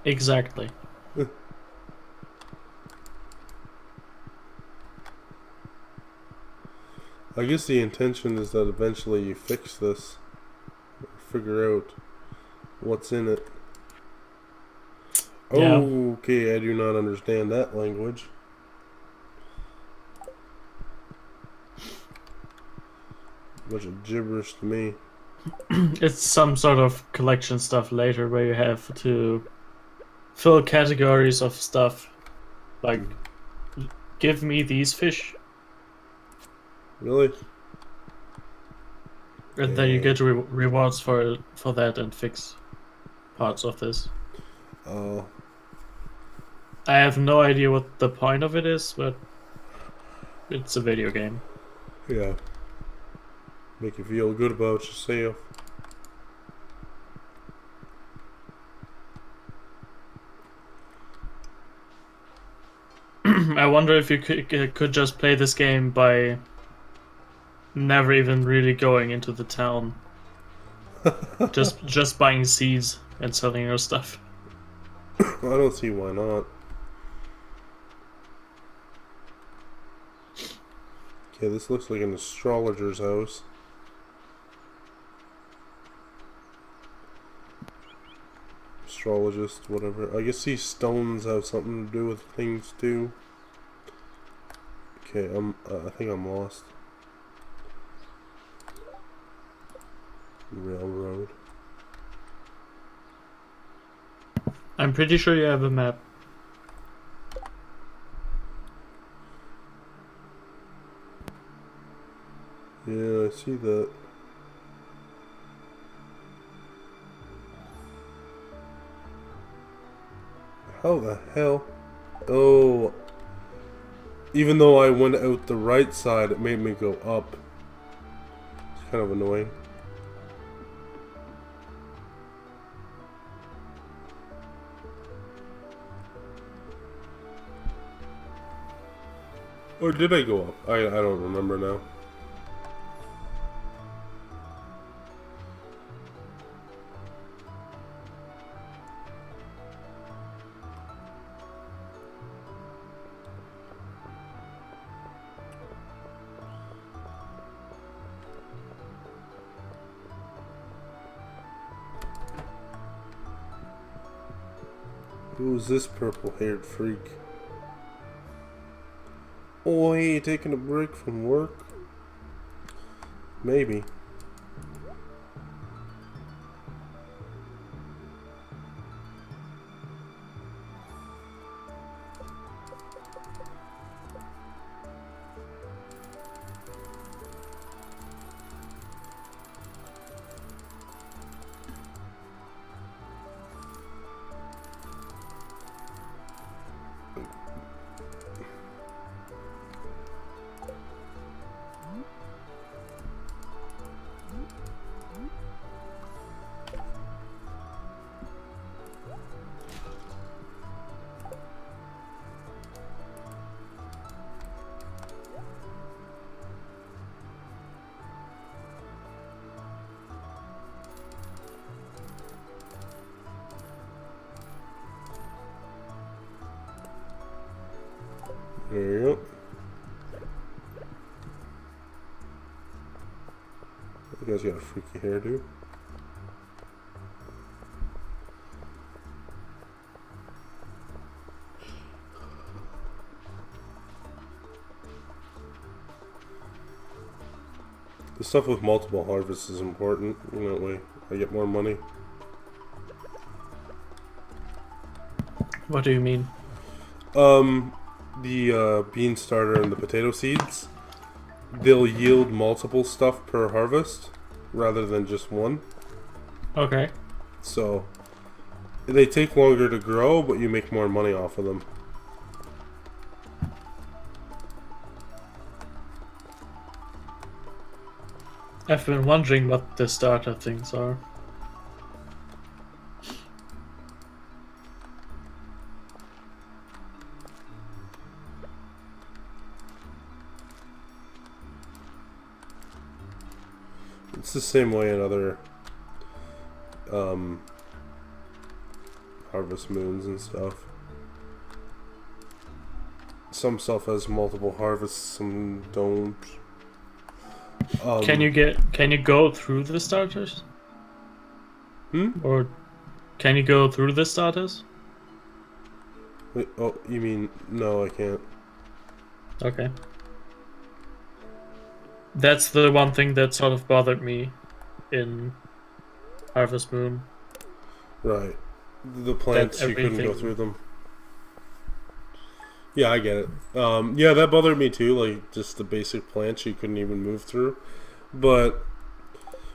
Exactly. I guess the intention is that eventually you fix this. Figure out what's in it. Yeah. Okay, I do not understand that language. Bunch of gibberish to me. It's some sort of collection stuff later where you have to fill categories of stuff. Like, give me these fish. Really? And then you get rewards for that and fix parts of this. Oh. I have no idea what the point of it is, but it's a video game. Yeah. Make you feel good about yourself. I wonder if you could just play this game by never even really going into the town. just buying seeds and selling your stuff. I don't see why not. Okay, this looks like an astrologer's house. Astrologist, whatever. I guess these stones have something to do with things too. Okay, I think I'm lost. Railroad. I'm pretty sure you have a map. Yeah, I see that. How the hell? Oh, even though I went out the right side, it made me go up. It's kind of annoying. Or did I go up? I don't remember now. Who's this purple-haired freak? Oh, hey, taking a break from work? Maybe. There you go. You guys got a freaky hairdo. The stuff with multiple harvests is important. You know, that way I get more money. What do you mean? The bean starter and the potato seeds, they'll yield multiple stuff per harvest rather than just one. Okay. So they take longer to grow, but you make more money off of them. I've been wondering what the starter things are. It's the same way in other harvest moons and stuff. Some stuff has multiple harvests, some don't. Can you go through the starters? Or can you go through the starters? Wait, oh, you mean no? I can't. Okay. That's the one thing that sort of bothered me in Harvest Moon. Right. The plants, you couldn't go through them. Yeah, I get it. Yeah, that bothered me too. Like, just the basic plants you couldn't even move through. But,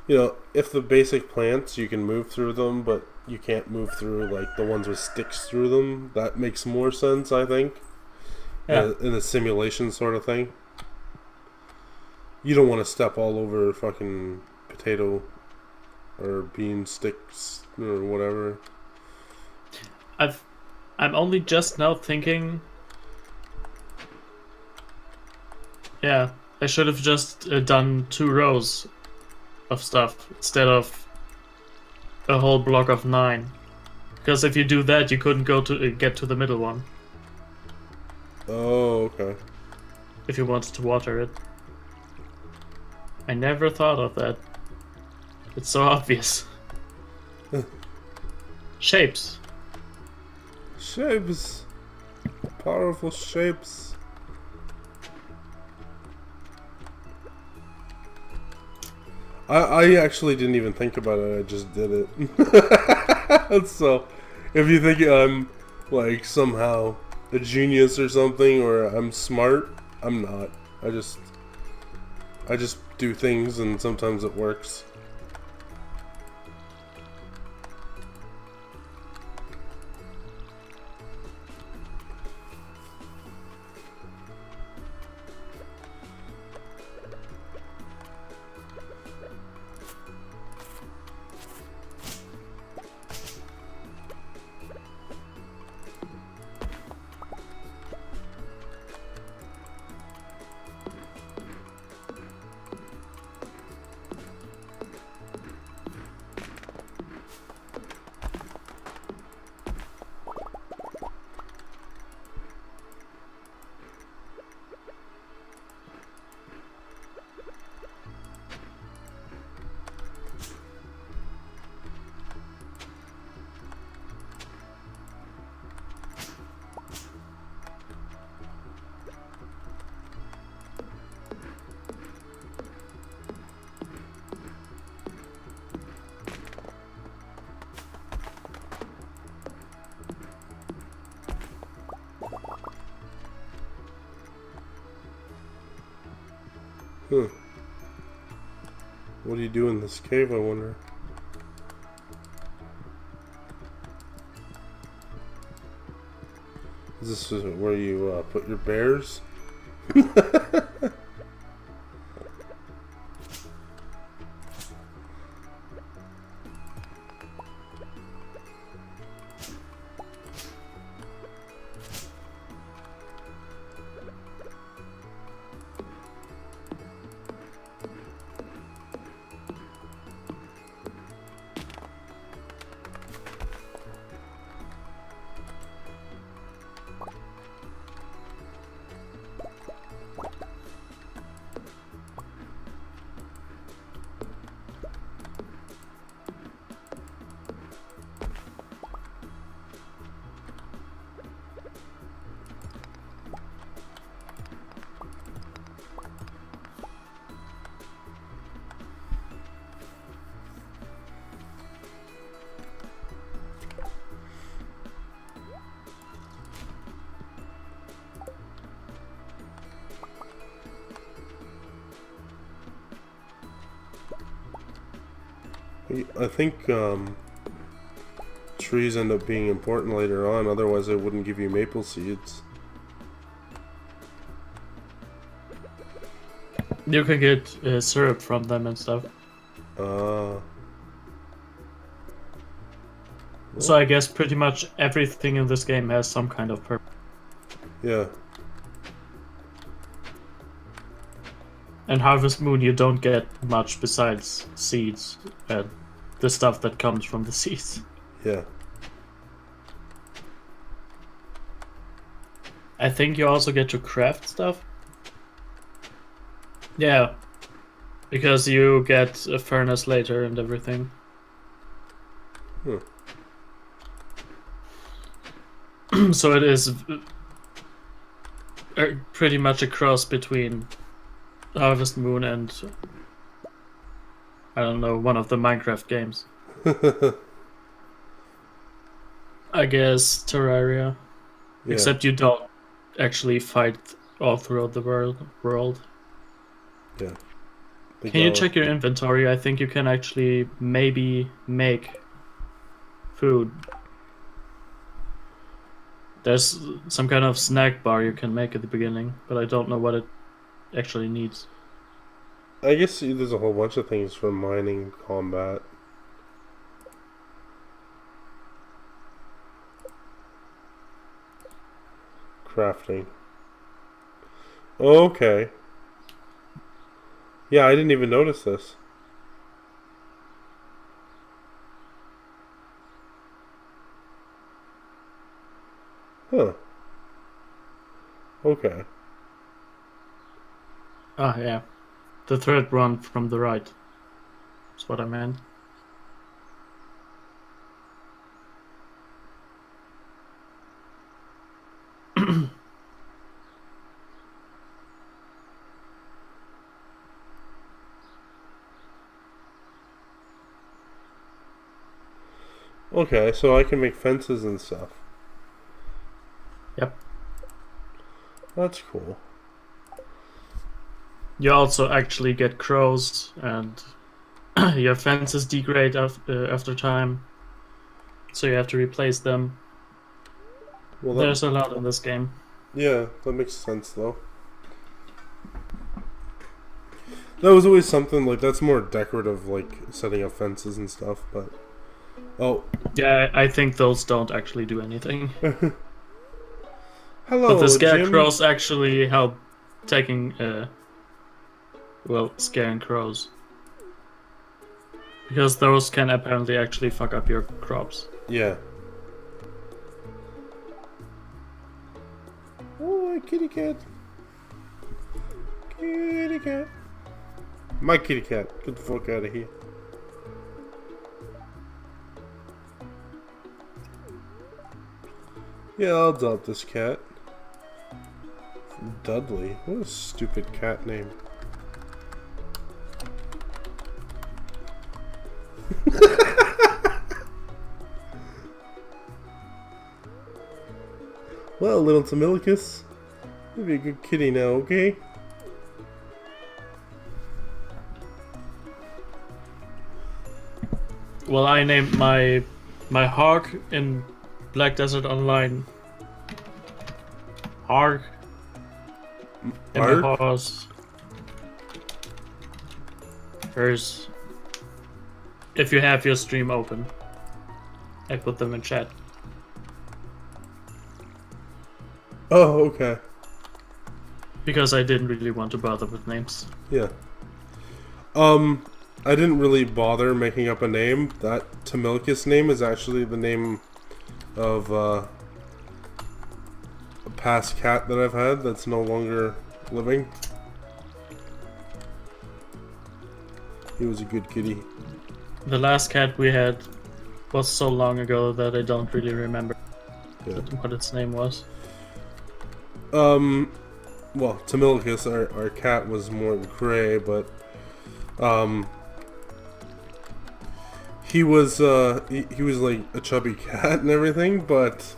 you know, if the basic plants, you can move through them, but you can't move through, like, the ones with sticks through them, that makes more sense, I think. Yeah. In a simulation sort of thing. You don't want to step all over fucking potato or bean sticks or whatever. I'm only just now thinking. Yeah, I should have just done 2 rows of stuff instead of a whole block of 9. Because if you do that, you couldn't go to get to the middle one. Oh, okay. If you wanted to water it. I never thought of that. It's so obvious. Shapes. Shapes. Powerful shapes. I actually didn't even think about it. I just did it. So, if you think I'm like somehow a genius or something, or I'm smart, I'm not. I just do things, and sometimes it works. Huh. What do you do in this cave, I wonder? Is this where you put your bears? I think trees end up being important later on, otherwise it wouldn't give you maple seeds. You can get syrup from them and stuff. So I guess pretty much everything in this game has some kind of purpose. Yeah. And Harvest Moon, you don't get much besides seeds and the stuff that comes from the seeds. Yeah. I think you also get to craft stuff. Yeah. Because you get a furnace later and everything. So it is pretty much a cross between Harvest Moon and, I don't know, one of the Minecraft games. I guess Terraria. Yeah. Except you don't actually fight all throughout the world. Yeah. Can you check your inventory? I think you can actually maybe make food. There's some kind of snack bar you can make at the beginning, but I don't know what it actually needs. I guess there's a whole bunch of things for mining combat. Crafting. Okay. Yeah, I didn't even notice this. Huh. Okay. Ah, yeah. The third one from the right. That's what I meant. Okay, so I can make fences and stuff. Yep. That's cool. You also actually get crows, and your fences degrade after time, so you have to replace them. Well, There's a lot in this game. yeah, that makes sense though. That was always something like that's more decorative, like setting up fences and stuff. But Yeah, I think those don't actually do anything. hello, But the Jim. scarecrows actually help taking, scaring crows. Because those can apparently actually fuck up your crops. Yeah. Oh, kitty cat. Kitty cat. My kitty cat. Get the fuck out of here. Yeah, I'll adopt this cat. Dudley. What a stupid cat name. Well, little Tamilicus, you'll be a good kitty now, okay? Well, I named my hog in Black Desert Online Harg. And Harg? my horse. There's. If you have your stream open, I put them in chat. Oh, okay. Because I didn't really want to bother with names. Yeah. I didn't really bother making up a name. That Tamilicus name is actually the name of a past cat that I've had that's no longer living. He was a good kitty. The last cat we had was so long ago that I don't really remember what its name was. Well, Tamilicus, our cat, was more gray, but he was he was like a chubby cat and everything, but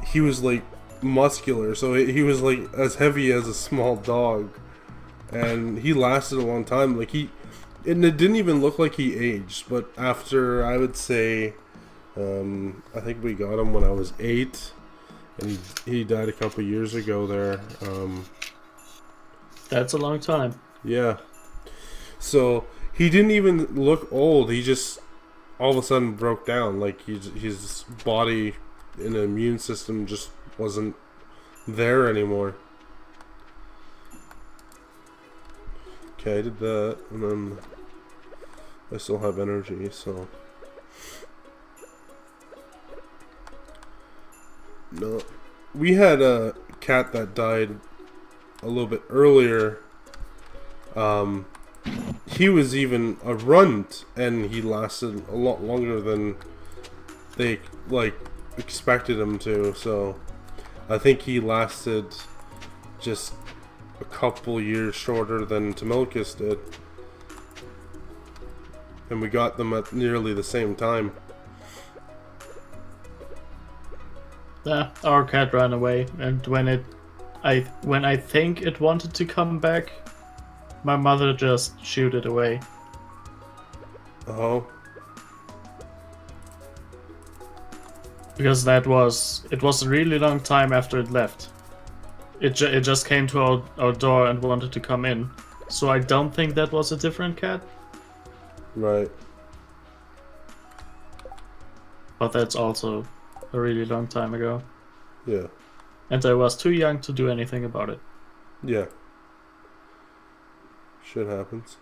he was like muscular, so he was like as heavy as a small dog, and he lasted a long time. Like it didn't even look like he aged, but after, I would say, I think we got him when I was 8. And he died a couple years ago there. That's a long time. Yeah. So he didn't even look old. He just all of a sudden broke down. Like his body and immune system just wasn't there anymore. Okay, I did that, and then I still have energy, so. No, we had a cat that died a little bit earlier. He was even a runt, and he lasted a lot longer than they expected him to. So I think he lasted just a couple years shorter than Tamilicus did, and we got them at nearly the same time. Yeah, our cat ran away, and when I think it wanted to come back, my mother just shooed it away. Oh. Because it was a really long time after it left. It just came to our door and wanted to come in. So I don't think that was a different cat. Right. But that's also a really long time ago. Yeah. And I was too young to do anything about it. Yeah. Shit happens.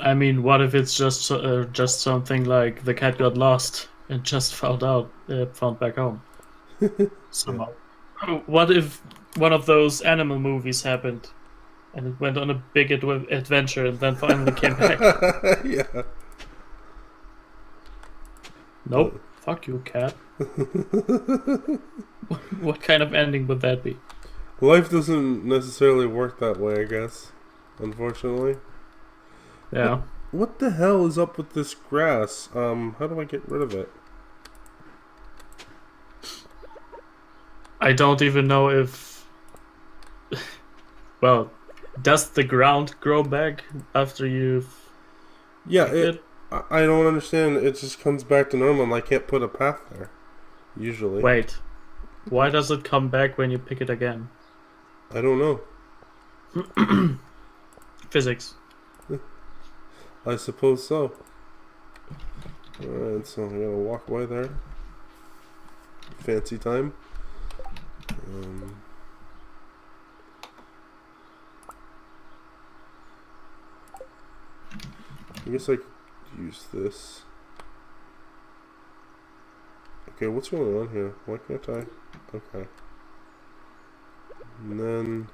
I mean, what if it's just something like the cat got lost and just found back home somehow? What if one of those animal movies happened and it went on a big adventure and then finally came back? Yeah. Nope. Fuck you, cat. What kind of ending would that be? Life doesn't necessarily work that way, I guess. Unfortunately. Yeah. What the hell is up with this grass? How do I get rid of it? I don't even know if... Well, does the ground grow back after you've... Yeah, it? I don't understand. It just comes back to normal and I can't put a path there. Usually. Wait. Why does it come back when you pick it again? I don't know. Physics. I suppose so. Alright, so I'm gonna walk away there. Fancy time. I guess I could use this. Okay, what's going on here? Why can't I? Okay. And then...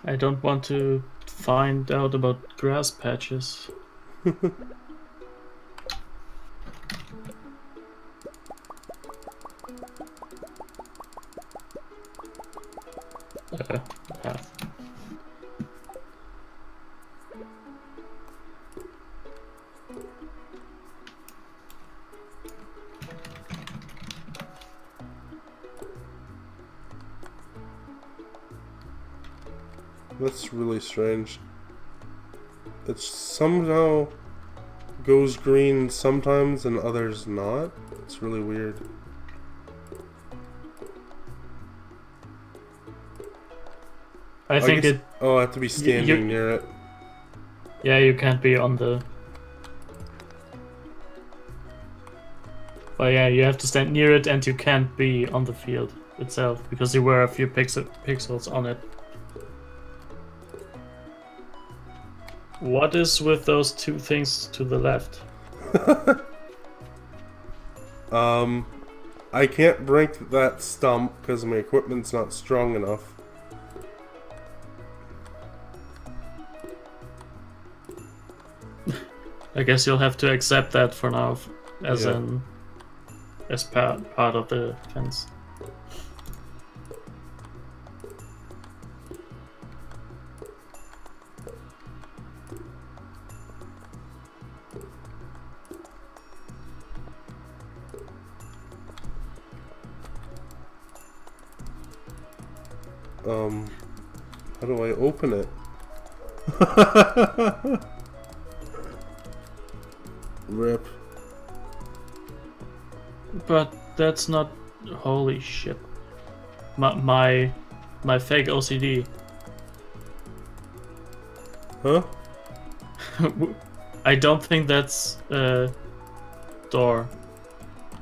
I don't want to find out about grass patches. Path. That's really strange. It somehow goes green sometimes and others not. It's really weird. I think guess, it... Oh, I have to be standing near it. Yeah, you can't be on the... Well, yeah, you have to stand near it and you can't be on the field itself because there were a few pixels on it. What is with those two things to the left? I can't break that stump because my equipment's not strong enough. I guess you'll have to accept that for now, as part of the fence. How do I open it? Rip. But that's not... Holy shit. My fake OCD. Huh? I don't think that's a door.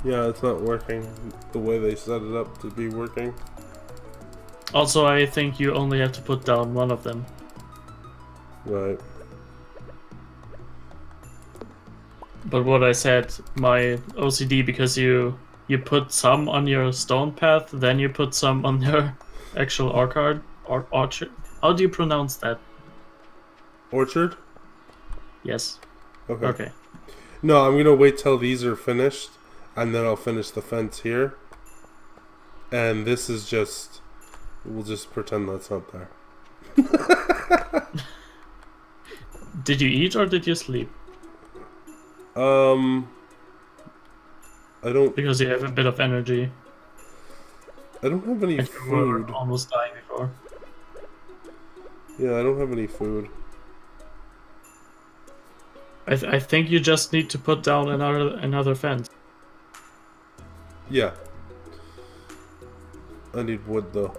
Yeah, it's not working the way they set it up to be working. Also, I think you only have to put down one of them. Right. But what I said, my OCD, because you put some on your stone path, then you put some on your actual orchard or orchard. How do you pronounce that? Orchard? Yes. Okay. Okay. No, I'm gonna wait till these are finished, and then I'll finish the fence here. And this is just... We'll just pretend that's not there. Did you eat or did you sleep? I don't... Because you have a bit of energy. I don't have any And you were food. almost dying before. Yeah, I don't have any food. I think you just need to put down another fence. Yeah. I need wood though.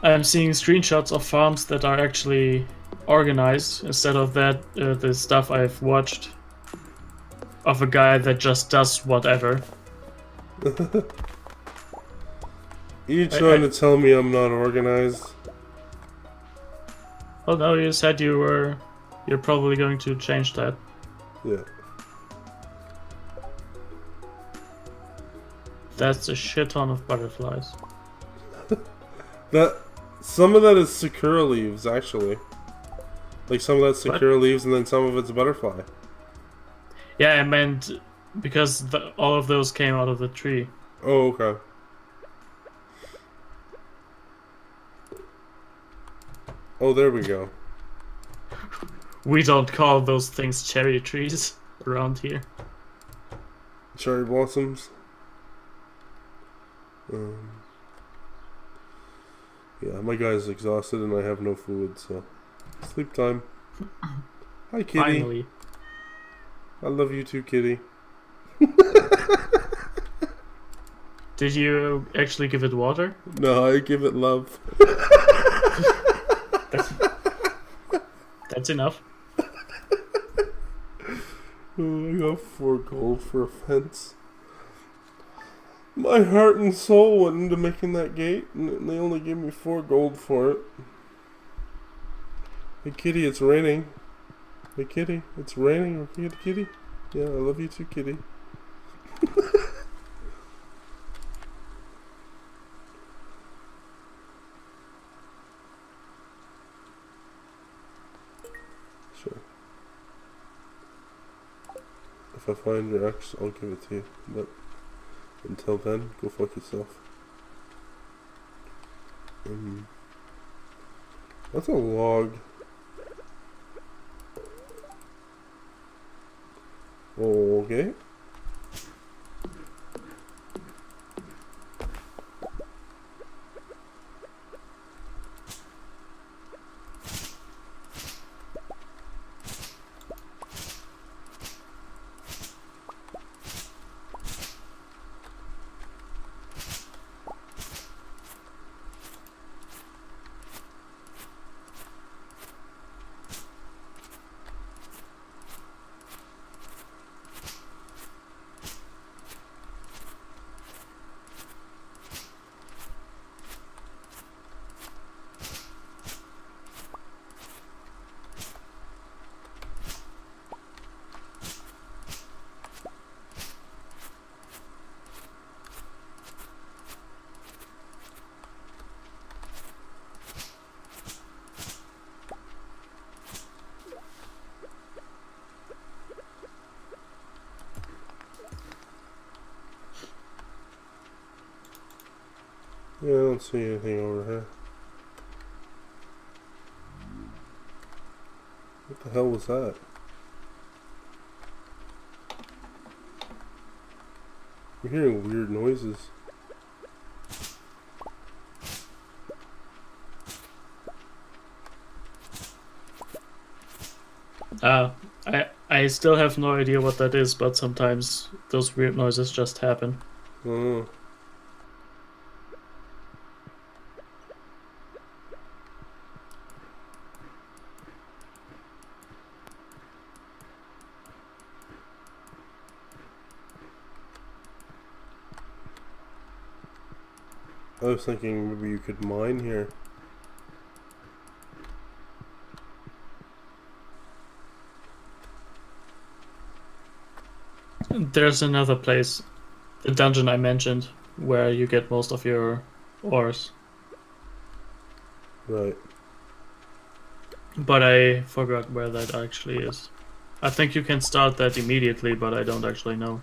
I'm seeing screenshots of farms that are actually organized instead of that the stuff I've watched of a guy that just does whatever. You trying to tell me I'm not organized? Well, no, you said you're probably going to change that. Yeah. That's a shit ton of butterflies. Some of that is sakura leaves, actually. Like some of that's sakura leaves, and then some of it's butterfly. Yeah, I meant because all of those came out of the tree. Oh, okay. Oh, there we go. We don't call those things cherry trees around here. Cherry blossoms. Yeah, my guy's exhausted and I have no food, so sleep time. Hi, kitty. Finally. I love you too, kitty. Did you actually give it water? No, I give it love. That's enough. Oh, I got 4 gold for a fence. My heart and soul went into making that gate, and they only gave me 4 gold for it. Hey kitty, it's raining. Hey kitty, it's raining. Okay, kitty? Yeah, I love you too, kitty. Sure. If I find your ex, I'll give it to you. But until then, go fuck yourself. That's a log. Okay. Yeah, I don't see anything over here. What the hell was that? I'm hearing weird noises. I still have no idea what that is, but sometimes those weird noises just happen. Oh. I was thinking maybe you could mine here. There's another place, the dungeon I mentioned, where you get most of your ores. Right. But I forgot where that actually is. I think you can start that immediately, but I don't actually know.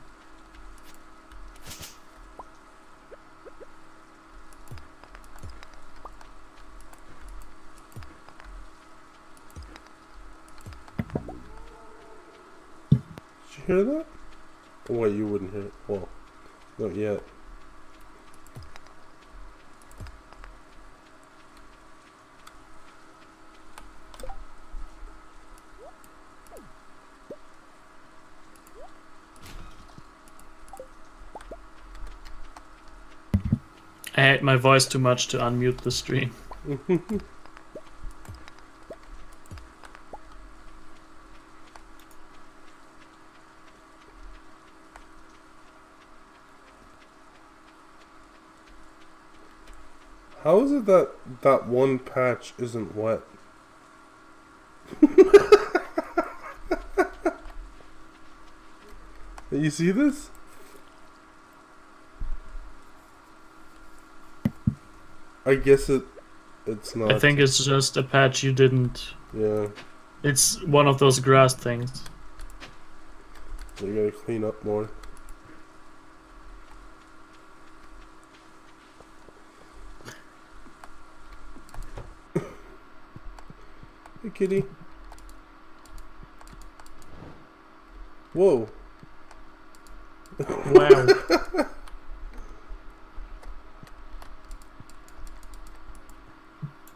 Did you hear that? Oh wait, you wouldn't hear it. Well, not yet. I hate my voice too much to unmute the stream. How is it that that one patch isn't wet? You see this? I guess it's not. I think it's just a patch you didn't... Yeah, It's one of those grass things. you gotta clean up more. kitty. Whoa. Wow.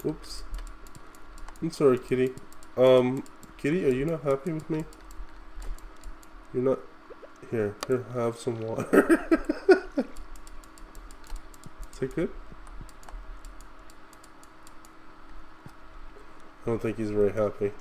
Whoops. I'm sorry, kitty. Kitty, are you not happy with me? You're not... Here, have some water. Is it good? I don't think he's very happy.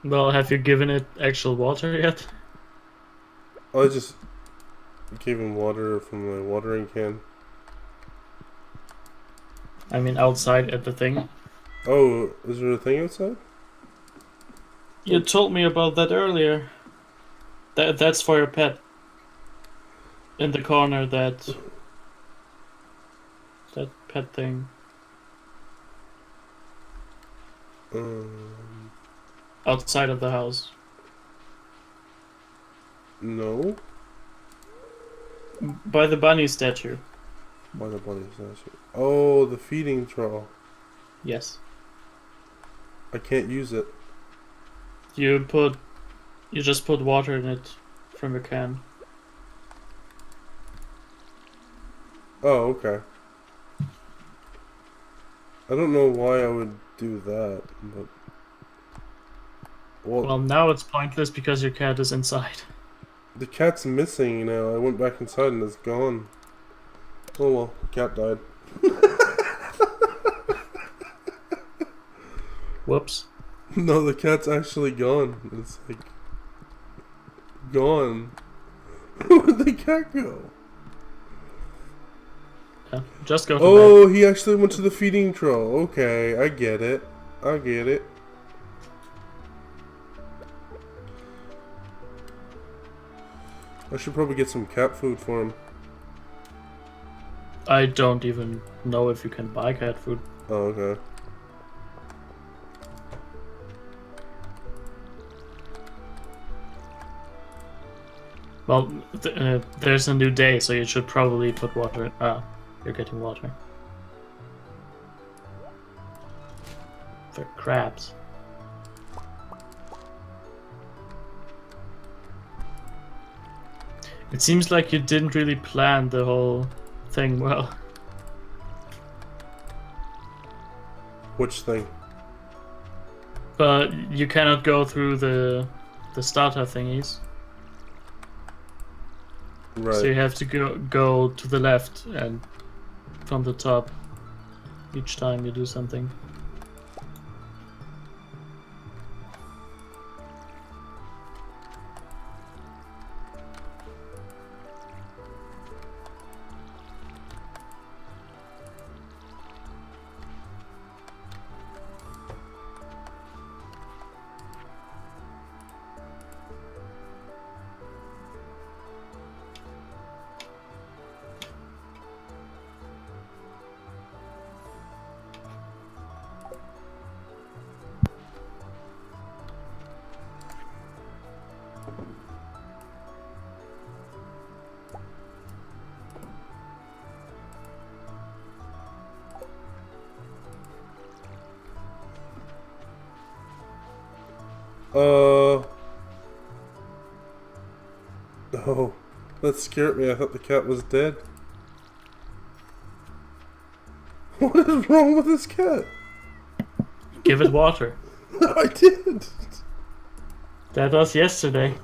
Well, have you given it actual water yet? I just gave him water from my watering can. I mean, outside at the thing. Oh, is there a thing outside? You told me about that earlier. That's for your pet. In the corner, that pet thing. Outside of the house. No. By the bunny statue. Why the bunny statue? Oh, the feeding trough. Yes. I can't use it. You just put water in it from a can. Oh, okay. I don't know why I would do that, but... Well, now it's pointless because your cat is inside. The cat's missing now. I went back inside and it's gone. Oh well, the cat died. Whoops. No, the cat's actually gone. It's like... gone. Where'd the cat go? Yeah, just go to Oh, he actually went to the feeding trough. Okay, I get it. I get it. I should probably get some cat food for him. bed. I don't even know if you can buy cat food. Oh, okay. Well, there's a new day, so you should probably put water. You're getting water. For crabs. It seems like you didn't really plan the whole thing well. Which thing? But you cannot go through the starter thingies. Right. So you have to go to the left and from the top each time you do something. Oh, that scared me. I thought the cat was dead. What is wrong with this cat? Give it water. I did. That was yesterday.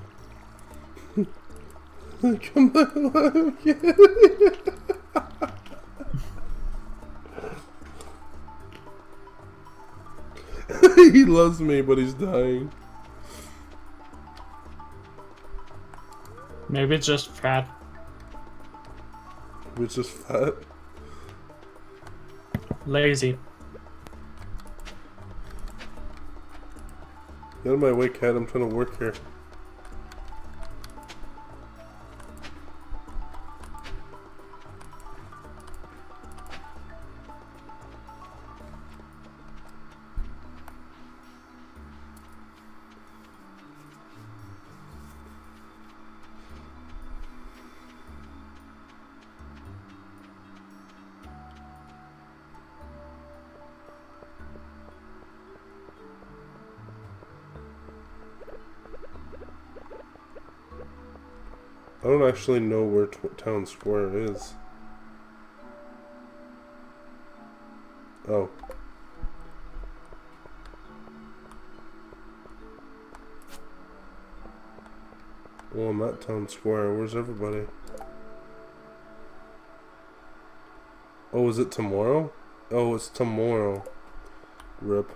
Come on, again. He loves me, but he's dying. Maybe it's just fat. It's just fat. Lazy. Get out of my way, cat. I'm trying to work here. I don't actually know where town square is. Oh. Well, I'm at town square. Where's everybody? Oh, is it tomorrow? Oh, it's tomorrow. Rip.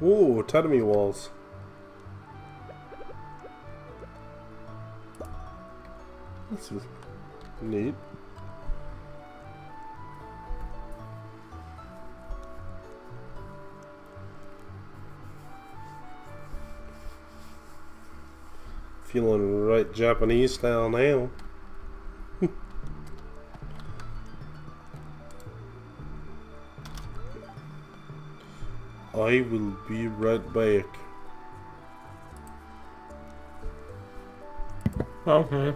Ooh, Academy walls. This is neat. Feeling right Japanese style now. I will be right back. Okay.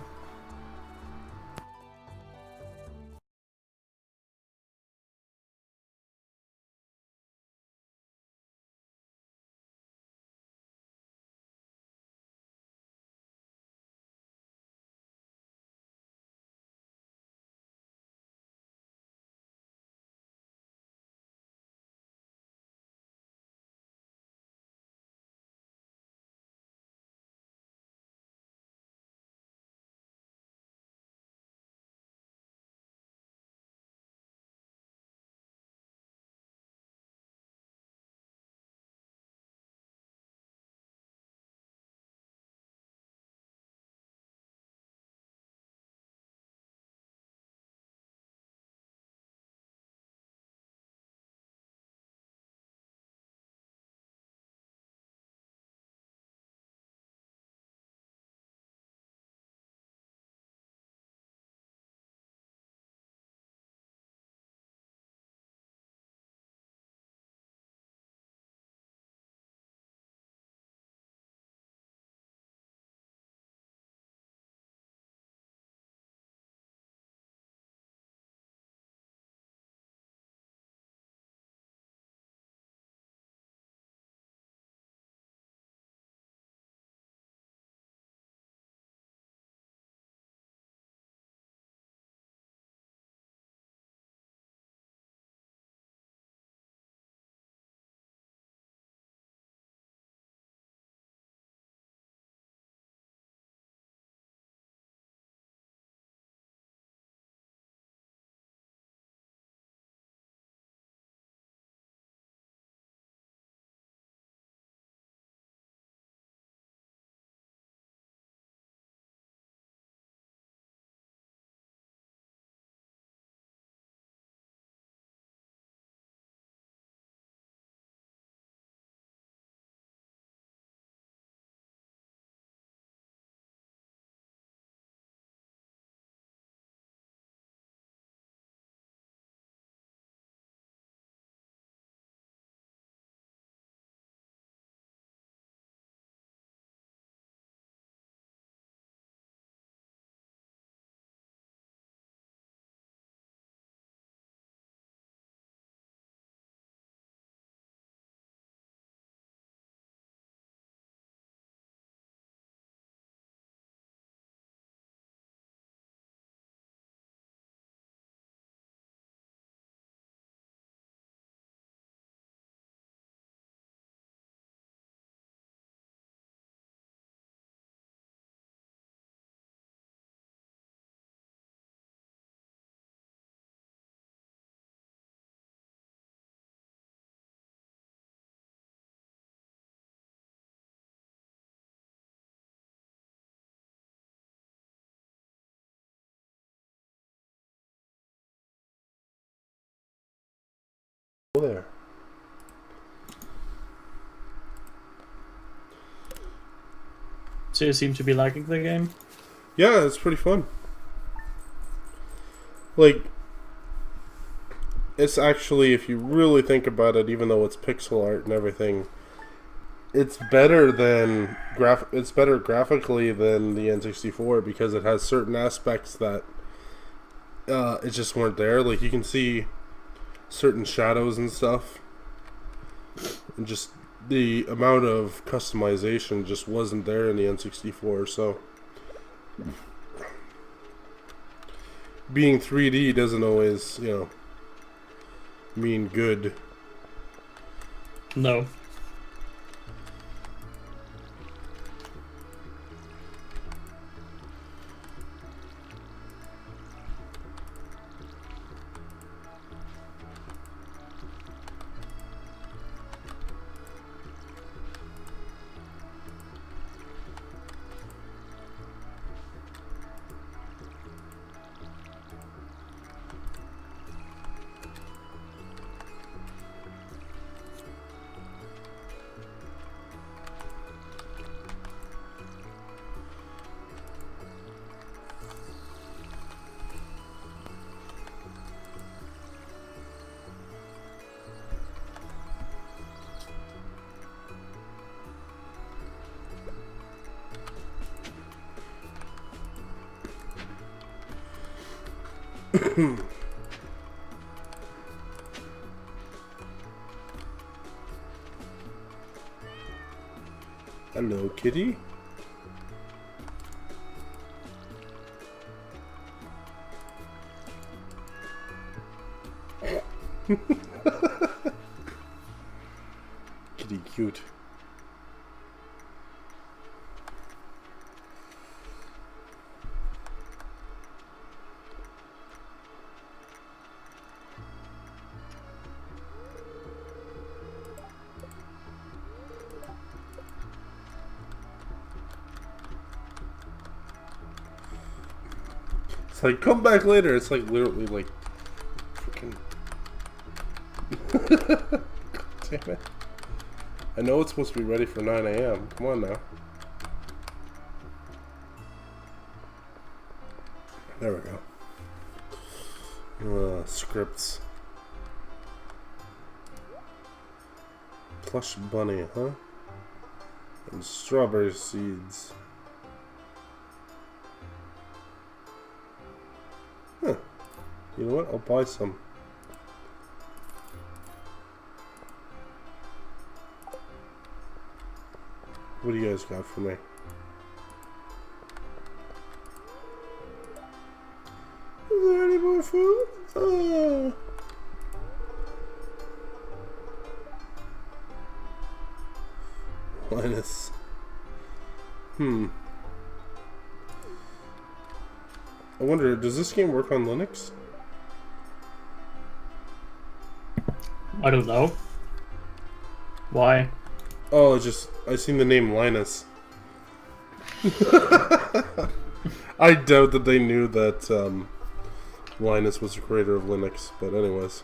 So you seem to be liking the game? Yeah, it's pretty fun. Like, it's actually, if you really think about it, even though it's pixel art and everything, it's better than it's better graphically than the N64 because it has certain aspects that it just weren't there. Like, you can see certain shadows and stuff, and just the amount of customization just wasn't there in the N64. So being 3D doesn't always, mean good. No. Hello, kitty. Kitty cute. It's like, come back later. It's like literally like freaking. God damn it. I know it's supposed to be ready for 9 a.m. Come on now. There we go. Scripts. Plush bunny, huh? And strawberry seeds. Huh. You know what? I'll buy some. What do you guys got for me? Is there any more food? Oh. Linus. I wonder, does this game work on Linux? I don't know. Why? Oh, I seen the name Linus. I doubt that they knew that Linus was the creator of Linux, but anyways.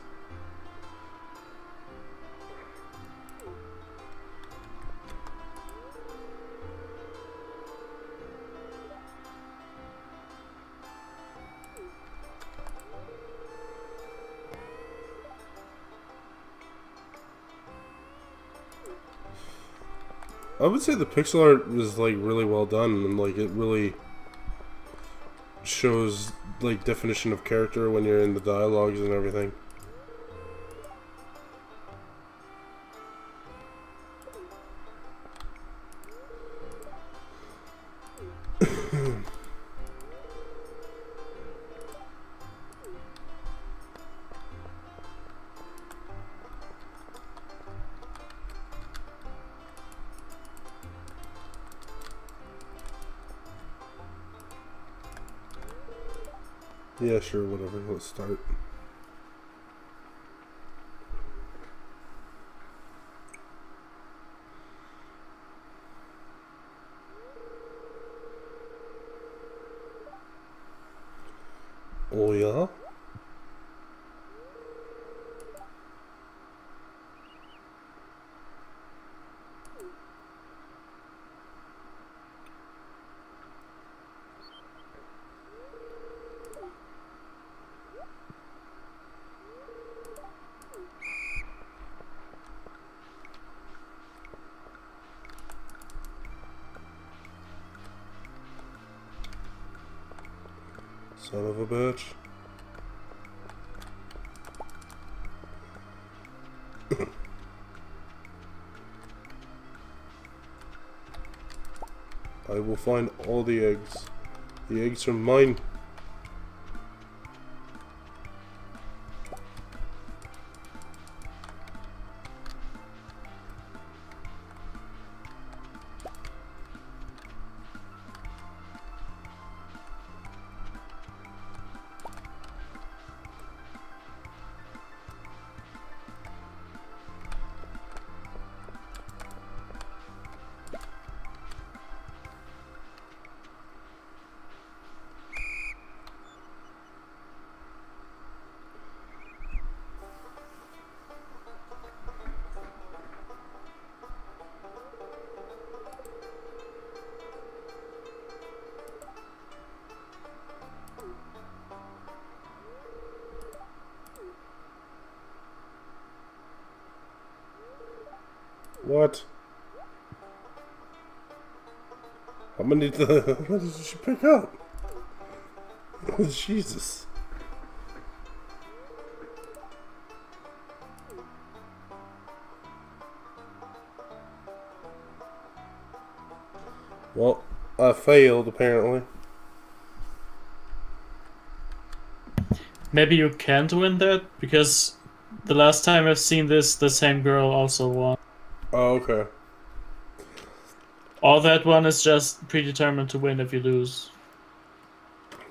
I would say the pixel art was like really well done, and like it really shows like definition of character when you're in the dialogues and everything. Yeah, sure, whatever. Let's start. Oh yeah? Son of a bitch. I will find all the eggs. The eggs are mine. What? How many what did she pick up? Oh, Jesus. Well, I failed apparently. Maybe you can't win that, because the last time I've seen this, the same girl also won. Oh, okay. Or that one is just predetermined to win if you lose.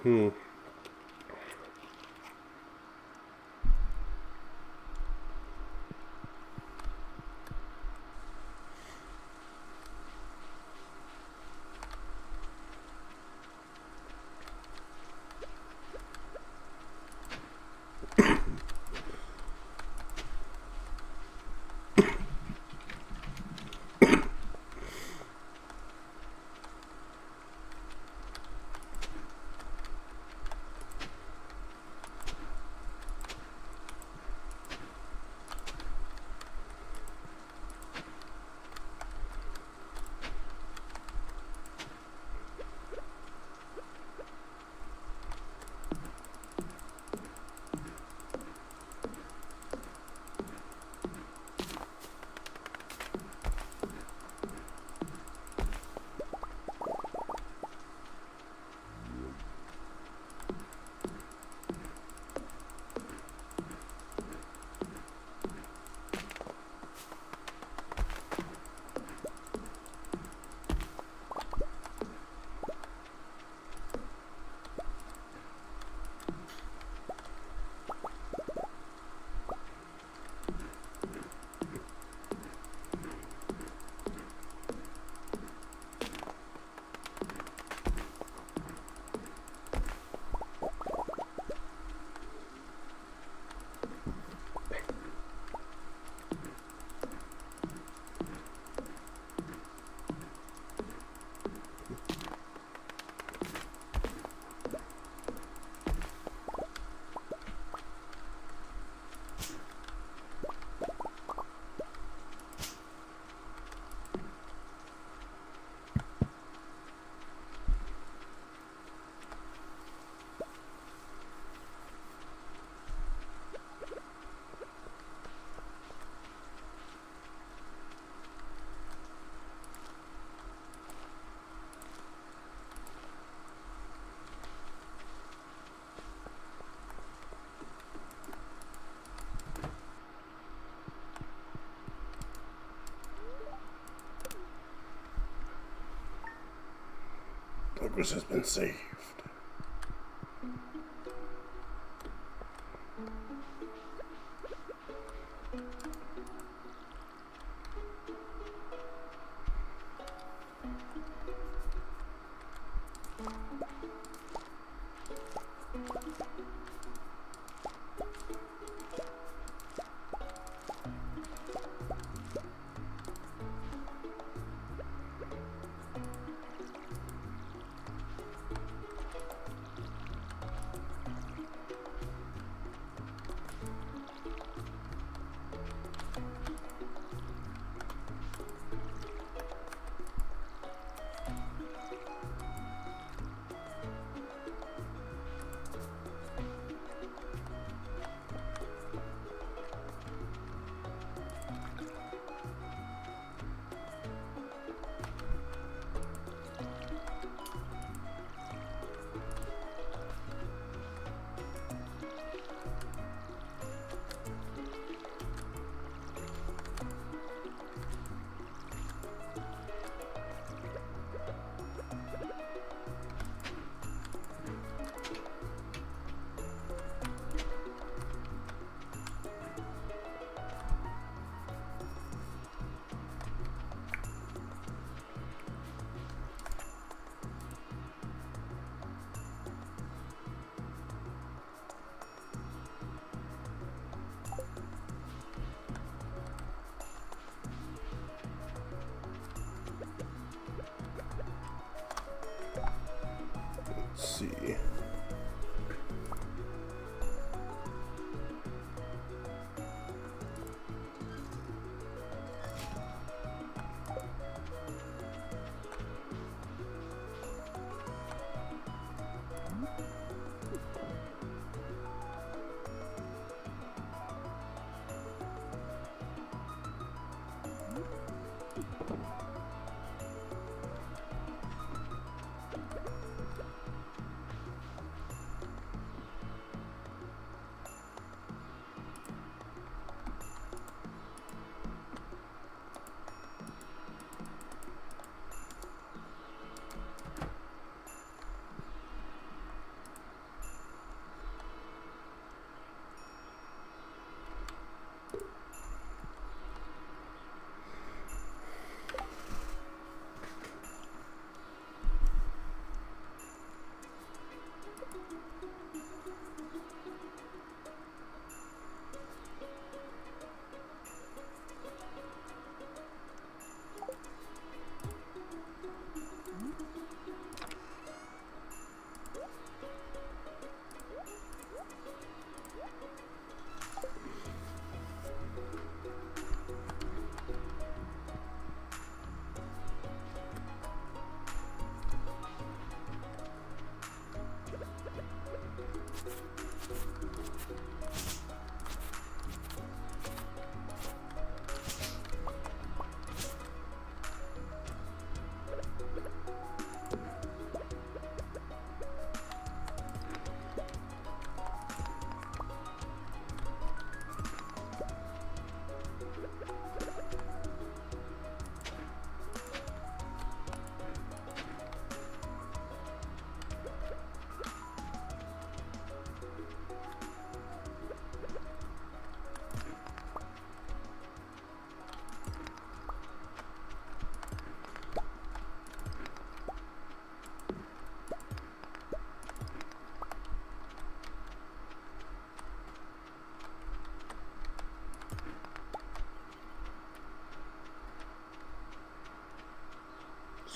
Hmm. Progress has been saved. see.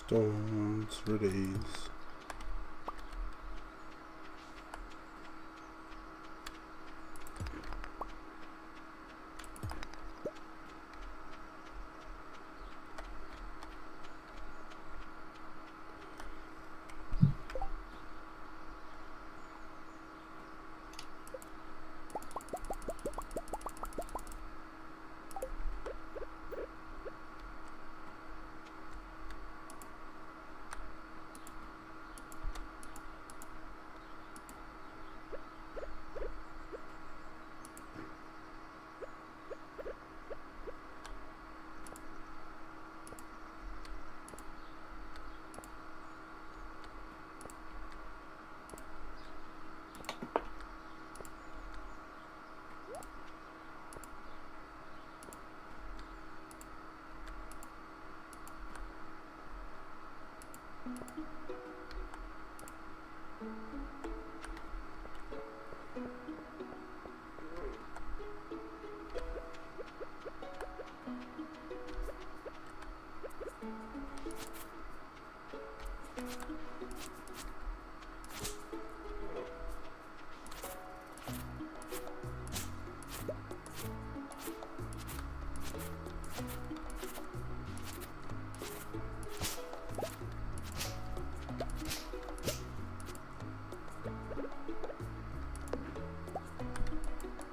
Stones for days.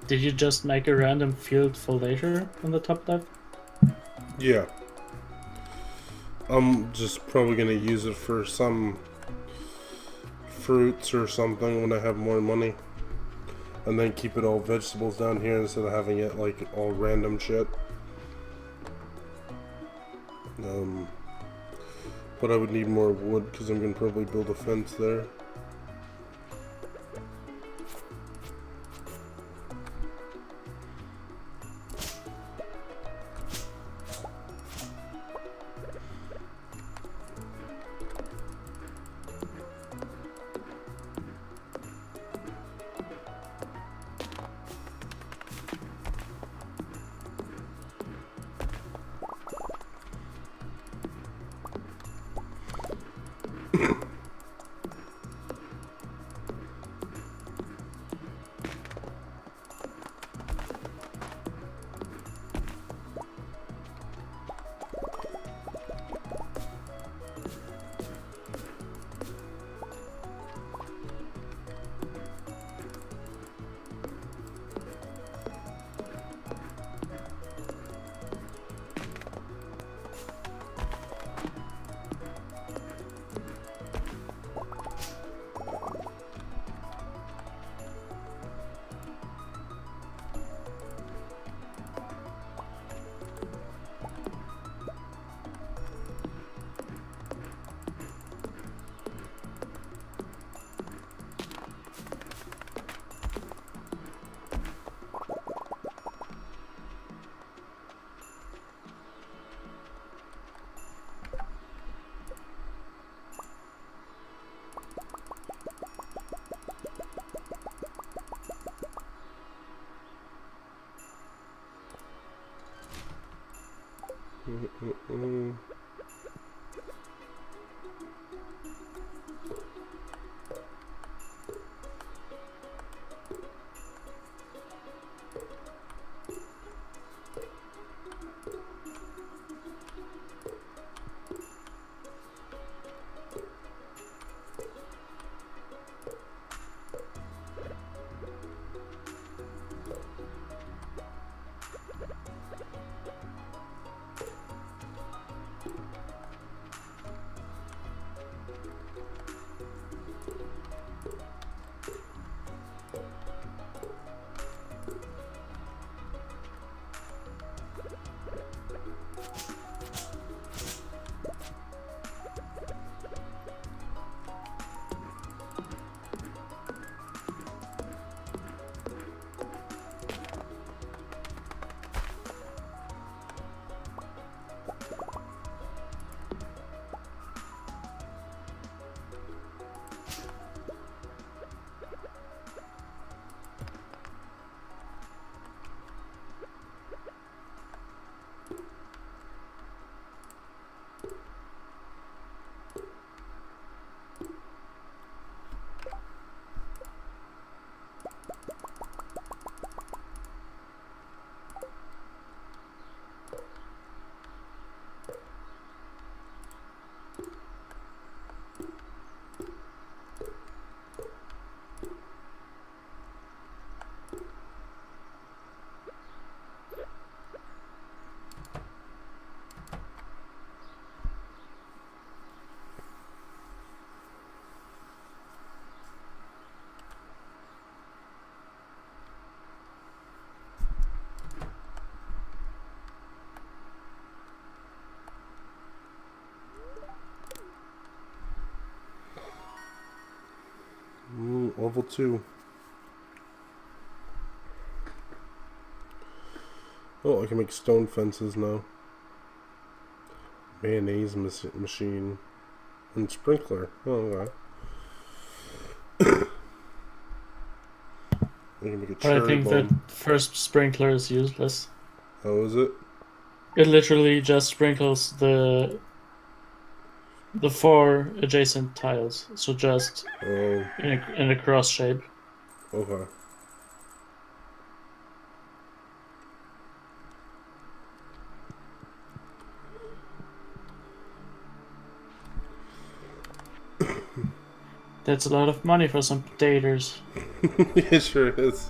Did you just make a random field for later on the top left? Yeah. I'm just probably gonna use it for some fruits or something when I have more money. And then keep it all vegetables down here instead of having it like all random shit. But I would need more wood because I'm gonna probably build a fence there. Mm-mm-mm. Level 2. Oh, I can make stone fences now. Mayonnaise machine. And sprinkler. Oh, okay. I can make a But cherry I think bomb. that first sprinkler is useless. How is it? It literally just sprinkles the 4 adjacent tiles, so just Oh, in a cross shape. okay. That's a lot of money for some potatoes. It sure is.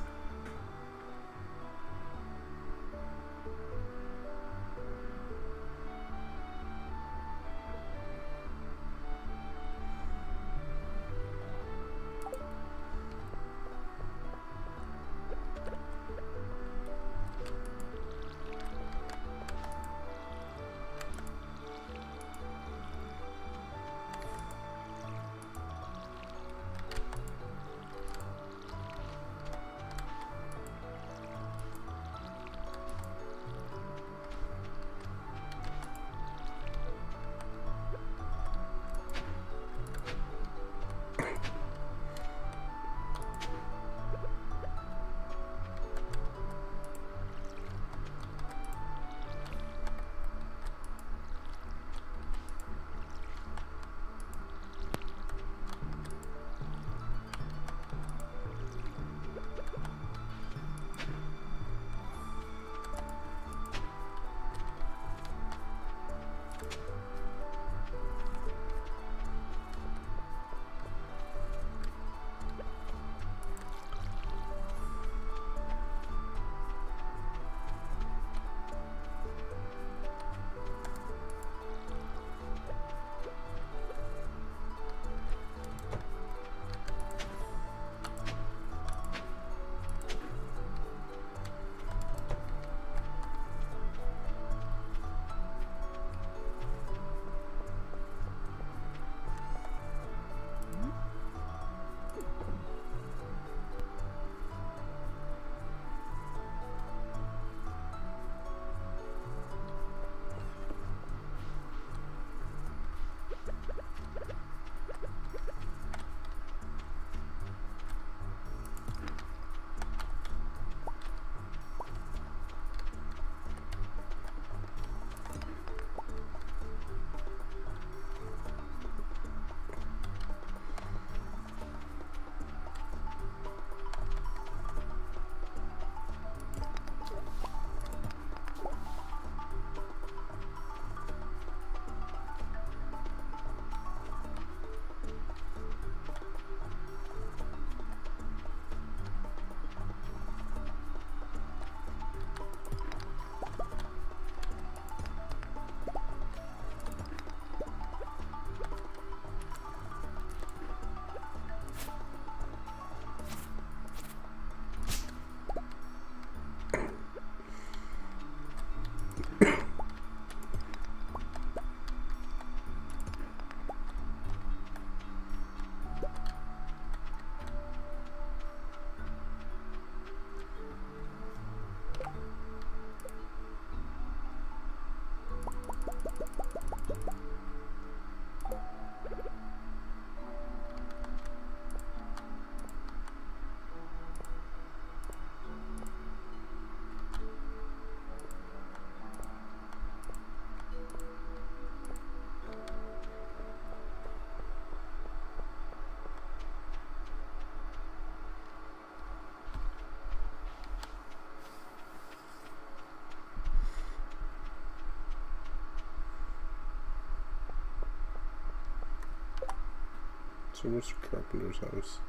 So where's the carpenter's house?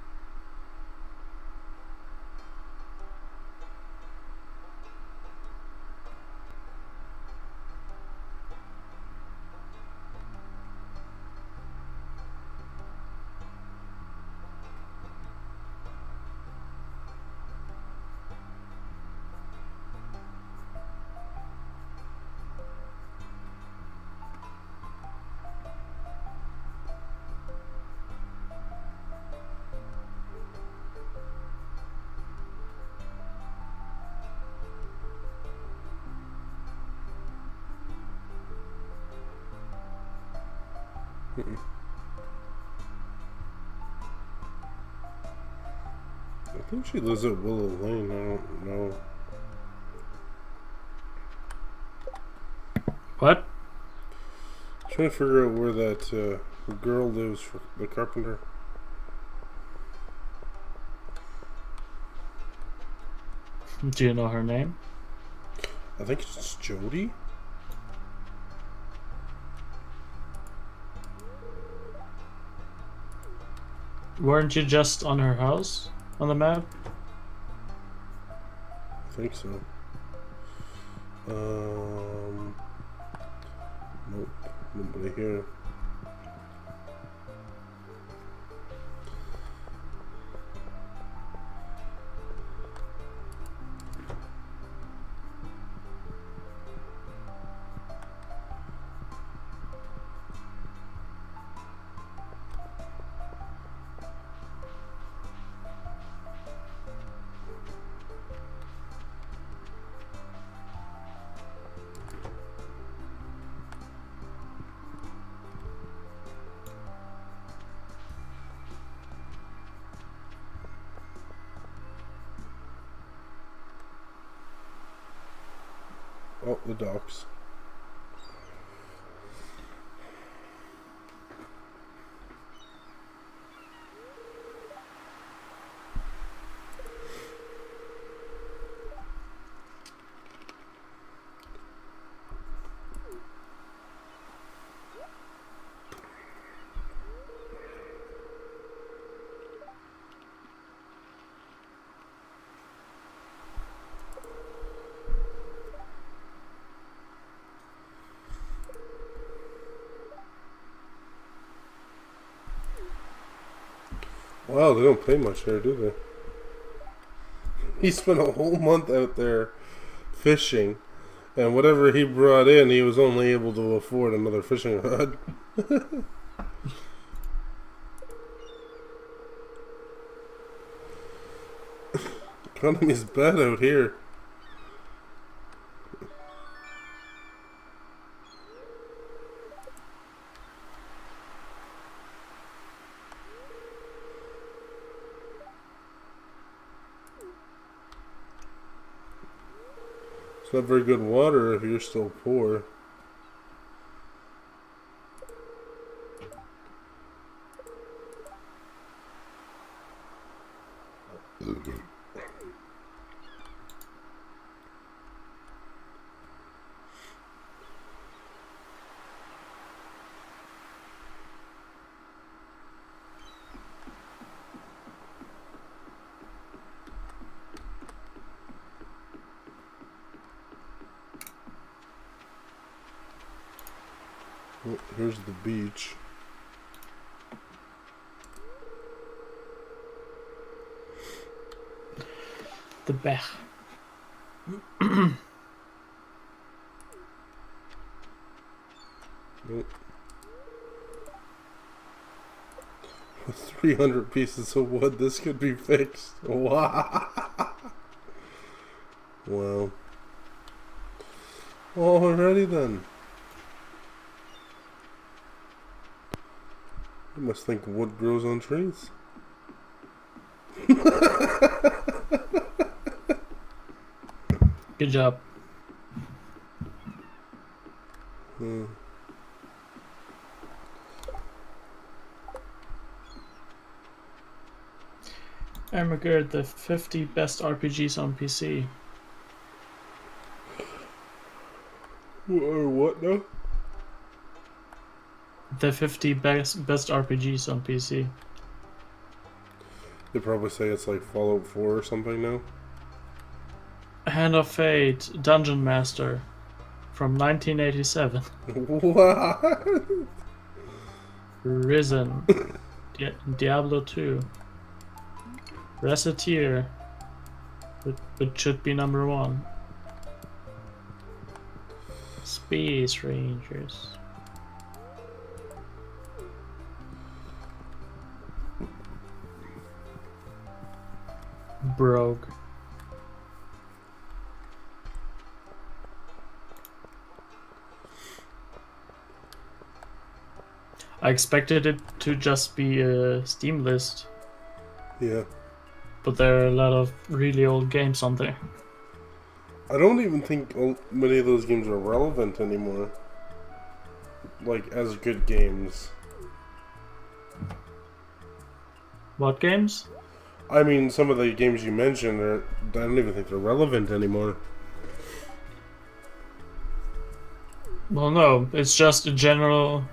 I think she lives at Willow Lane. I don't know. What? Trying to figure out where that girl lives for the carpenter. Do you know her name? I think it's Jody. Weren't you just on her house on the map? I think so. Nope, nobody here. Oh, the docks. Wow, they don't pay much here, do they? He spent a whole month out there fishing, and whatever he brought in, he was only able to afford another fishing rod. Economy's bad out here. It's not very good water if you're still poor. Oh, here's the beach. The Bech. Nope. With 300 pieces of wood, this could be fixed. Wow. Wow. Alrighty then. You must think wood grows on trees. Good job. Armageddon, the 50 best RPGs on PC. Or what now? The 50 best RPGs on PC. They probably say it's like Fallout 4 or something now. Hand of Fate, Dungeon Master, from 1987. What? Risen, Diablo 2, Reciteer, which should be number 1. Space Rangers. Brogue. I expected it to just be a Steam list, Yeah. but there are a lot of really old games on there. I don't even think many of those games are relevant anymore. Like, as good games. What games? I mean, some of the games you mentioned, I don't even think they're relevant anymore. Well, no, it's just a general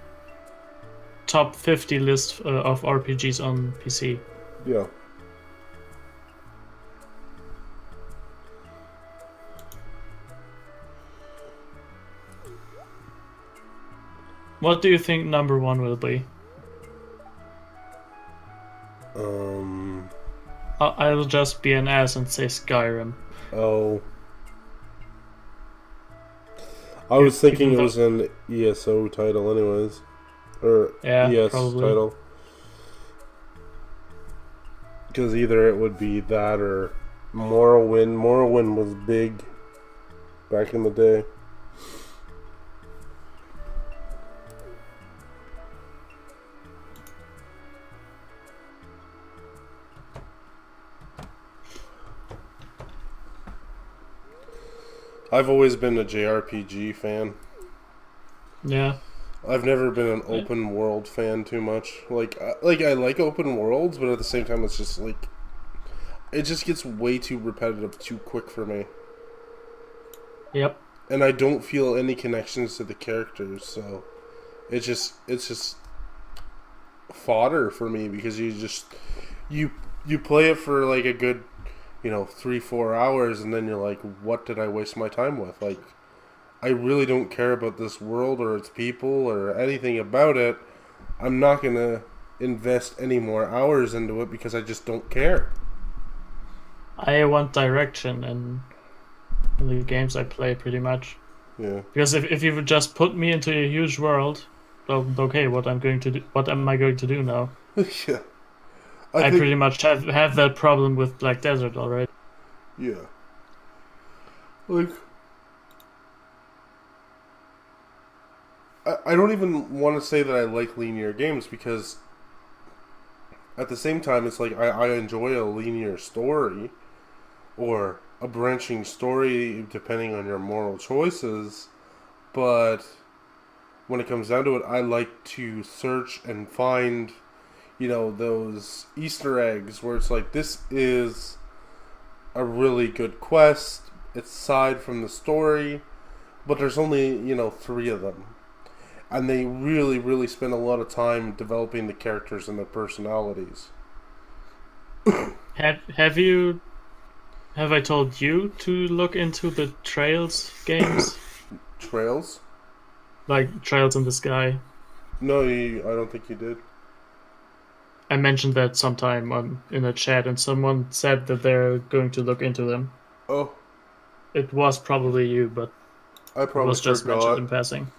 top 50 list of RPGs on PC. Yeah. What do you think number 1 will be? I'll just be an ass and say Skyrim. Oh. I was thinking it was an ESO title anyways. Or Yeah, ES probably. title. Because either it would be that or Morrowind. Morrowind was big back in the day. I've always been a JRPG fan. Yeah. I've never been an open world fan too much. Like I like open worlds, but at the same time, it's just like it just gets way too repetitive too quick for me. Yep. And I don't feel any connections to the characters, so it's just fodder for me because you play it for like a good 3-4 hours, and then you're like, what did I waste my time with? Like, I really don't care about this world or its people or anything about it. I'm not gonna invest any more hours into it because I just don't care. I want direction in the games I play, pretty much. Yeah. Because if you would just put me into a huge world, well, okay, what am I going to do now? Yeah. I pretty much have that problem with Black Desert already. Yeah. Like, I don't even want to say that I like linear games because at the same time, it's like I enjoy a linear story or a branching story depending on your moral choices, but when it comes down to it, I like to search and find those Easter eggs where it's like, this is a really good quest. It's aside from the story, but there's only 3 of them, and they really, really spend a lot of time developing the characters and their personalities. Have I told you to look into the Trails games? Trails? Like Trails in the Sky. No, I don't think you did. I mentioned that sometime in a chat, and someone said that they're going to look into them. Oh. It was probably you, but I it probably was just forgot. mentioned in passing.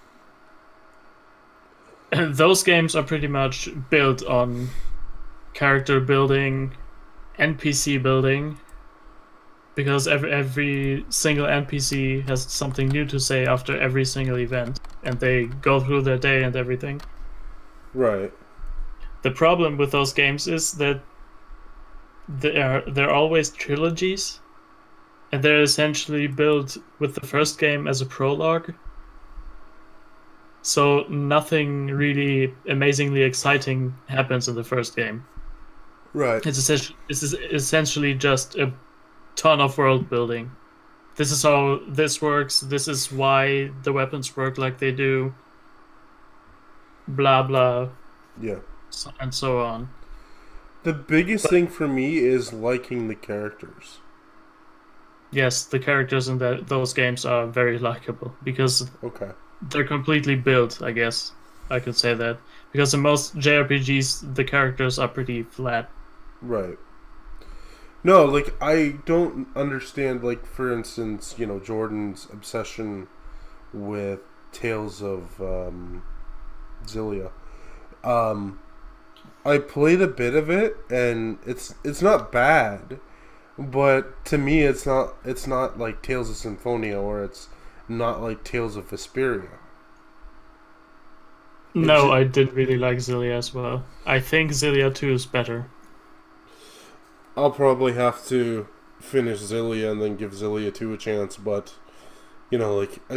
And those games are pretty much built on character building, NPC building, because every single NPC has something new to say after every single event, and they go through their day and everything. Right. The problem with those games is that they're always trilogies, and they're essentially built with the first game as a prologue. So nothing really amazingly exciting happens in the first game. Right. It's essentially just a ton of world building. This is how this works. This is why the weapons work like they do. Blah blah. Yeah. And so on. The biggest thing for me is liking the characters. Yes, the characters in those games are very likable because Okay. they're completely built, I guess. I could say that. Because in most JRPGs, the characters are pretty flat. Right. No, like, I don't understand, like, for instance, you know, Jordan's obsession with Tales of Xillia. I played a bit of it, and it's not bad, but to me, it's not like Tales of Symphonia, or it's not like Tales of Vesperia. No, I did really like Xillia as well. I think Xillia 2 is better. I'll probably have to finish Xillia and then give Xillia 2 a chance, but, you know, like, I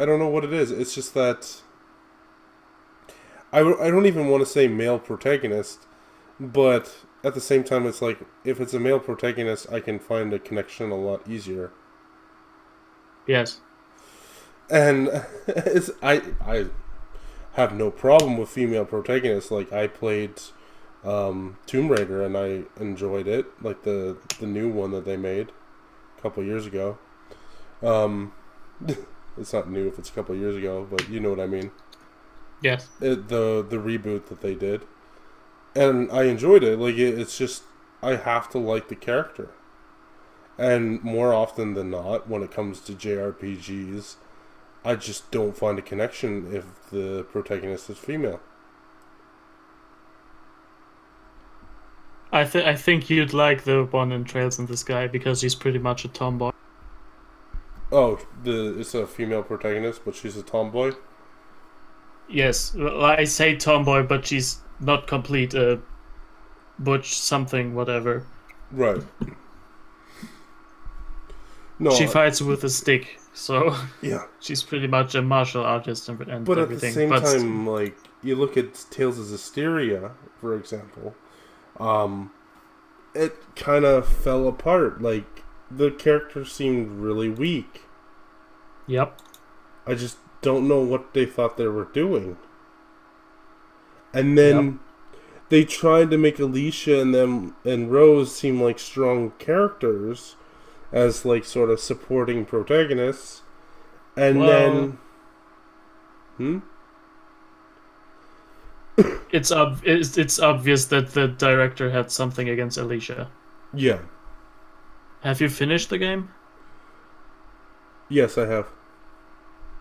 don't know what it is. It's just that I don't even want to say male protagonist, but at the same time, it's like, if it's a male protagonist, I can find a connection a lot easier. Yes. And I have no problem with female protagonists. Like, I played Tomb Raider and I enjoyed it, like the new one that they made a couple years ago. It's not new if it's a couple years ago, but you know what I mean. Yes. The reboot that they did, and I enjoyed it. Like, it's just, I have to like the character, and more often than not, when it comes to JRPGs, I just don't find a connection if the protagonist is female. I think you'd like the one in Trails in the Sky because he's pretty much a tomboy. Oh, it's a female protagonist, but she's a tomboy? Yes, well, I say tomboy, but she's not complete butch something, whatever. Right. No, she fights with a stick, so yeah, she's pretty much a martial artist and but everything. At the same time, like, you look at Tales of Zestiria, for example, it kind of fell apart. Like, the character seemed really weak. Yep. I just don't know what they thought they were doing. And then they tried to make Alicia and Rose seem like strong characters as, like, sort of supporting protagonists. And then... It's obvious that the director had something against Alicia. Yeah. Have you finished the game? Yes, I have.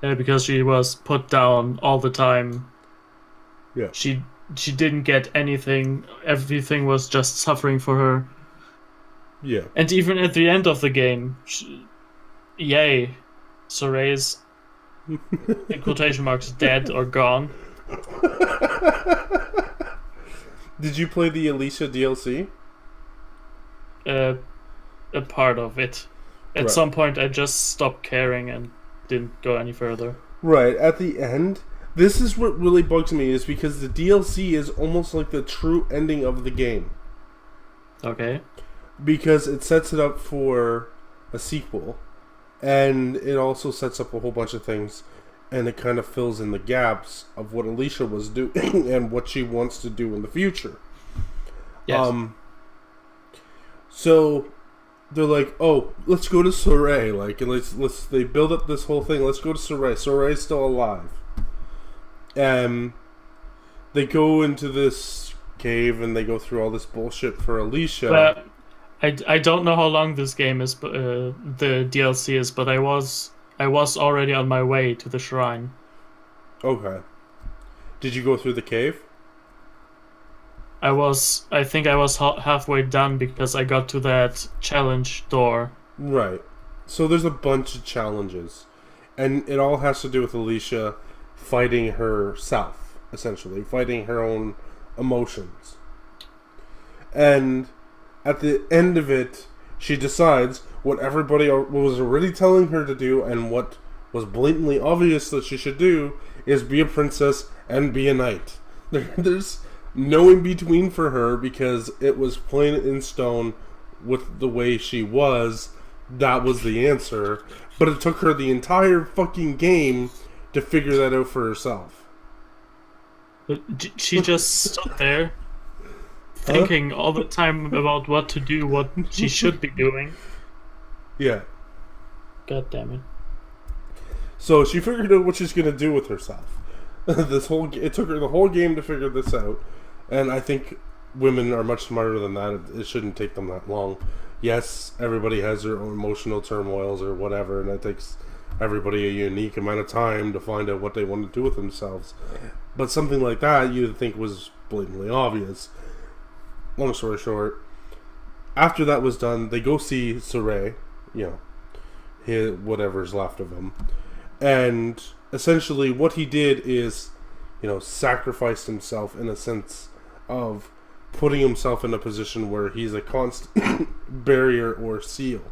Because she was put down all the time. Yeah. She didn't get anything. Everything was just suffering for her. Yeah. And even at the end of the game, yay, Soray's in quotation marks dead or gone. Did you play the Alicia DLC? A part of it. At some point, I just stopped caring and didn't go any further. Right, at the end, this is what really bugs me, is because the DLC is almost like the true ending of the game. Okay. Because it sets it up for a sequel, and it also sets up a whole bunch of things, and it kind of fills in the gaps of what Alicia was doing and what she wants to do in the future. Yes. So they're like, oh, let's go to Soray, like, and let's they build up this whole thing. Let's go to Soray. Soray's still alive. They go into this cave and they go through all this bullshit for Alicia. But I don't know how long this game is, the DLC is, but I was already on my way to the shrine. Okay. Did you go through the cave? I think I was halfway done because I got to that challenge door. Right. So there's a bunch of challenges, and it all has to do with Alicia fighting herself, essentially, fighting her own emotions. And at the end of it, she decides what everybody was already telling her to do, and what was blatantly obvious that she should do, is be a princess and be a knight. There's no in between for her, because it was plain in stone with the way she was. That was the answer. But it took her the entire fucking game to figure that out for herself. She just stood there thinking all the time about what to do, what she should be doing. Yeah. God damn it. So she figured out what she's gonna do with herself. It took her the whole game to figure this out, and I think women are much smarter than that. It shouldn't take them that long. Yes, everybody has their own emotional turmoils or whatever, and it takes everybody a unique amount of time to find out what they want to do with themselves. But something like that you'd think was blatantly obvious. Long story short, after that was done, they go see Saray, whatever's left of him. And essentially what he did is, sacrificed himself in a sense of putting himself in a position where he's a constant barrier or seal.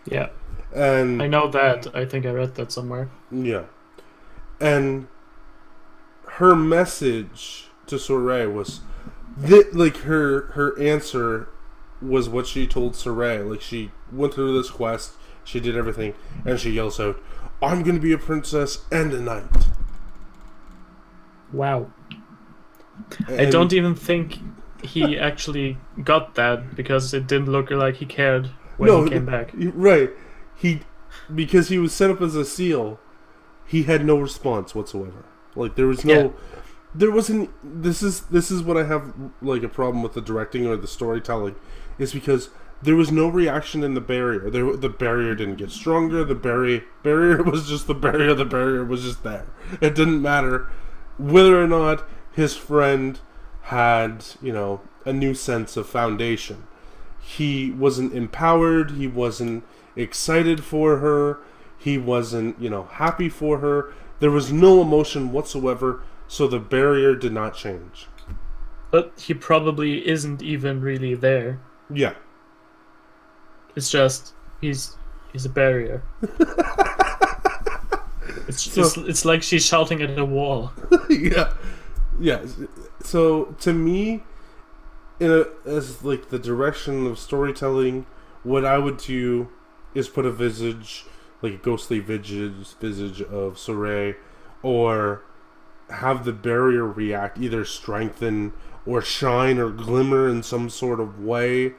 Yeah. And I know that. I think I read that somewhere. Yeah. And her message to Saray was her answer was what she told Saray. Like, she went through this quest, she did everything, and she yells out, "I'm gonna be a princess and a knight." Wow. And I don't even think he actually got that, because it didn't look like he cared when he came back. Right. Because he was set up as a seal, he had no response whatsoever. Like, there was no... Yeah. There wasn't... This is what I have, like, a problem with the directing or the storytelling, is because there was no reaction in the barrier. The barrier didn't get stronger. The barrier was just the barrier. The barrier was just there. It didn't matter whether or not his friend had, a new sense of foundation. He wasn't empowered. He wasn't excited for her. He wasn't, happy for her. There was no emotion whatsoever, so the barrier did not change. But he probably isn't even really there. Yeah. It's just he's a barrier. It's like she's shouting at a wall. Yeah. So to me, as like the direction of storytelling, what I would do is put a visage, like a ghostly visage of Saray, or have the barrier react, either strengthen or shine or glimmer in some sort of way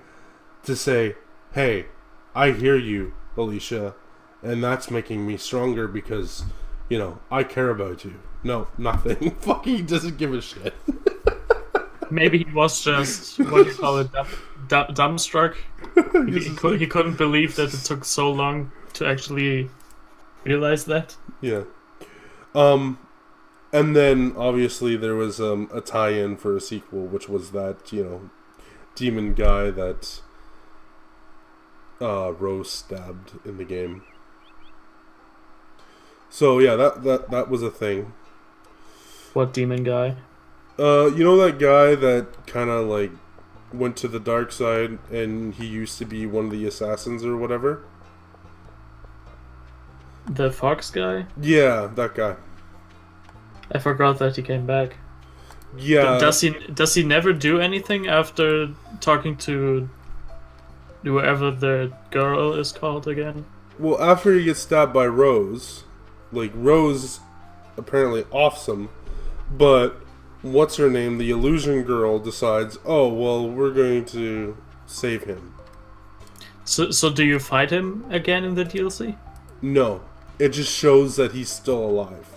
to say, "Hey, I hear you, Alicia, and that's making me stronger because, I care about you." No, nothing. Fucking, he doesn't give a shit. Maybe he was just, what do you call it, dumbstruck? He couldn't believe that it took so long to actually realize that. Yeah. And then, obviously, there was a tie-in for a sequel, which was that, demon guy that Rose stabbed in the game. So, yeah, that was a thing. What demon guy? That guy that kind of, like, went to the dark side, and he used to be one of the assassins or whatever? The fox guy? Yeah, that guy. I forgot that he came back. Yeah. Does he never do anything after talking to whoever the girl is called again? Well, after he gets stabbed by Rose, like, Rose apparently awesome, but what's her name, the illusion girl, decides, oh, well, we're going to save him. So do you fight him again in the DLC? No. It just shows that he's still alive.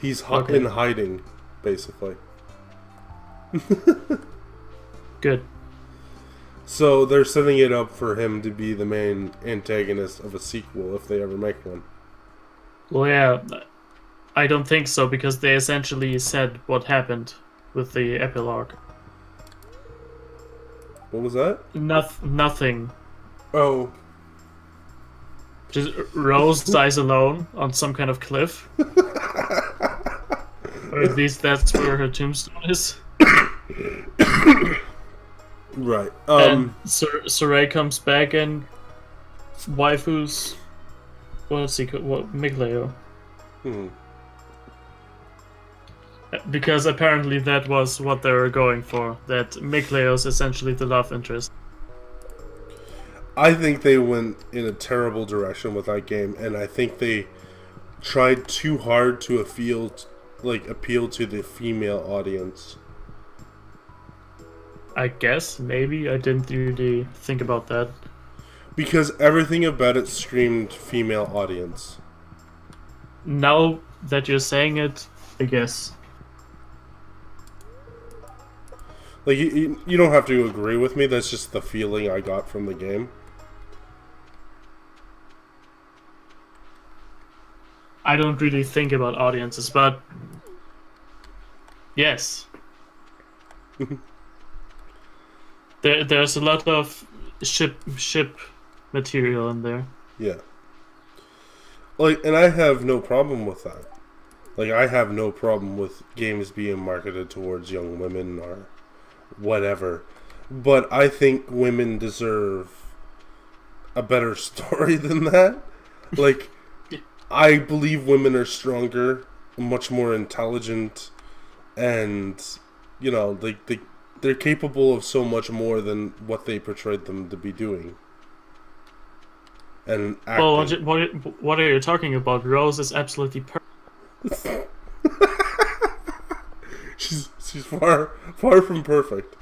He's in hiding, basically. Good. So they're setting it up for him to be the main antagonist of a sequel if they ever make one. Well, yeah, I don't think so, because they essentially said what happened with the epilogue. What was that? Nothing. Oh. Just Rose dies alone on some kind of cliff. Or at least that's where her tombstone is. Right. And Saray comes back and waifus... What's he called? What? Migleo. Because apparently that was what they were going for. That Migleo's essentially the love interest. I think they went in a terrible direction with that game, and I think they tried too hard to appeal to the female audience. I guess, maybe. I didn't really think about that. Because everything about it screamed female audience. Now that you're saying it, I guess. Like, you don't have to agree with me, that's just the feeling I got from the game. I don't really think about audiences, but yes. There's a lot of ship material in there. Yeah. Like, and I have no problem with that. Like, I have no problem with games being marketed towards young women or whatever. But I think women deserve a better story than that. Like, I believe women are stronger, much more intelligent, and, you know, they're capable of so much more than what they portrayed them to be doing. And acting. Well, what are you talking about? Rose is absolutely perfect. she's far from perfect.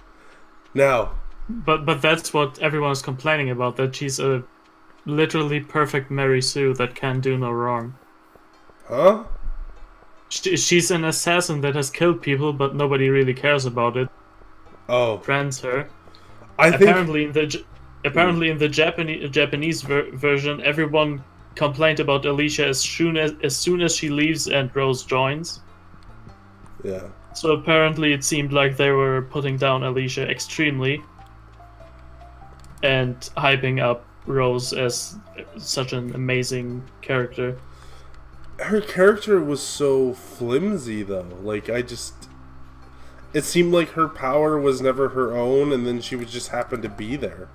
Now, But that's what everyone's complaining about, that she's a literally perfect Mary Sue that can do no wrong. huh? She's an assassin that has killed people, but nobody really cares about it. Oh, Friends her. I think Apparently in the Japanese version, everyone complained about Alicia as soon as she leaves and Rose joins. yeah. So apparently it seemed like they were putting down Alicia extremely and hyping up Rose as such an amazing character. Her character was so flimsy though. Like, it seemed like her power was never her own, and then she would just happen to be there.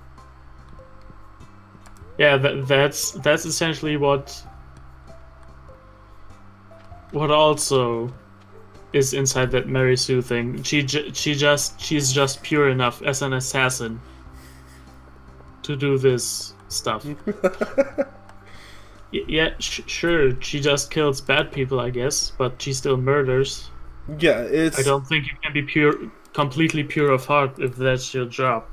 Yeah, that's essentially what also is inside that Mary Sue thing. She's just pure enough as an assassin to do this stuff. Yeah, sure, she just kills bad people, I guess, but she still murders. Yeah, I don't think you can be completely pure of heart if that's your job.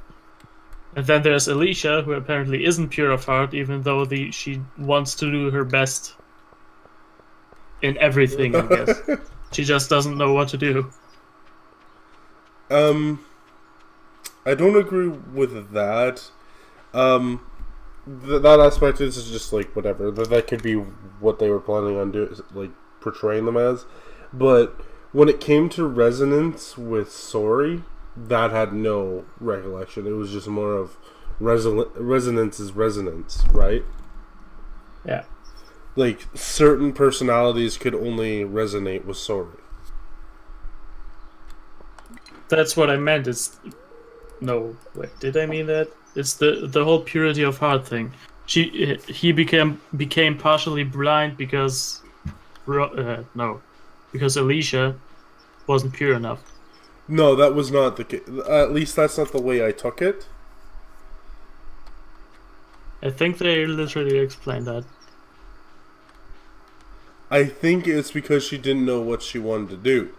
And then there's Alicia, who apparently isn't pure of heart, even though she wants to do her best in everything, I guess. She just doesn't know what to do. I don't agree with that. That aspect is just like whatever. That could be what they were planning on doing, like portraying them as. But when it came to resonance with Sori, that had no recollection. It was just more of resonance is resonance, right? Yeah. Like, certain personalities could only resonate with Sori. That's what I meant. No, wait, did I mean that? It's the whole purity of heart thing. He became partially blind because because Alicia wasn't pure enough. No, that was not the case. At least that's not the way I took it. I think they literally explained that. I think it's because she didn't know what she wanted to do.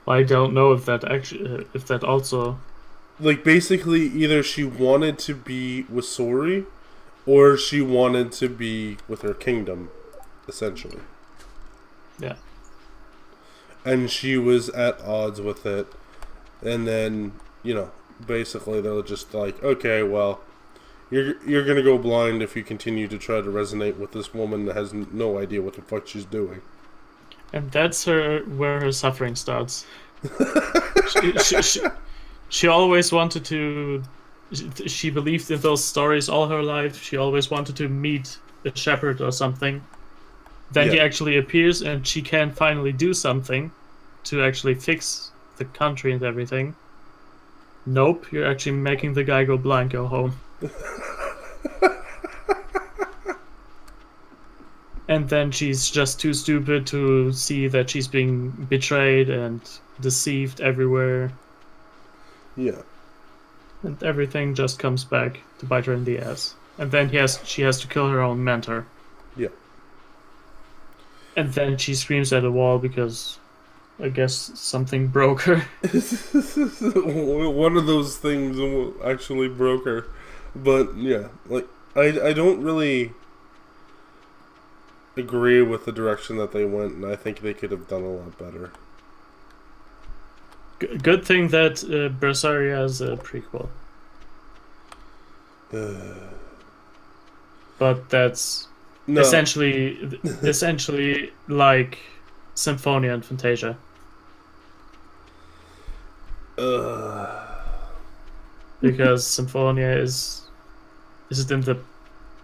I don't know if that also. Like, basically, either she wanted to be with Sori, or she wanted to be with her kingdom, essentially. Yeah. And she was at odds with it. And then, you know, basically they're just like, okay, well, you're gonna go blind if you continue to try to resonate with this woman that has no idea what the fuck she's doing. And that's where her suffering starts. She always wanted to. She believed in those stories all her life. She always wanted to meet a shepherd or something. Then he actually appears, and she can finally do something to actually fix the country and everything. Nope, you're actually making the guy go blind. Go home. And then she's just too stupid to see that she's being betrayed and deceived everywhere. Yeah. And everything just comes back to bite her in the ass. And then she has to kill her own mentor. Yeah. And then she screams at a wall because I guess something broke her. One of those things actually broke her. But yeah, like I don't really agree with the direction that they went, and I think they could have done a lot better. Good thing that Berseria is a prequel. But that's No, essentially like Symphonia and Fantasia. Because Symphonia is it in the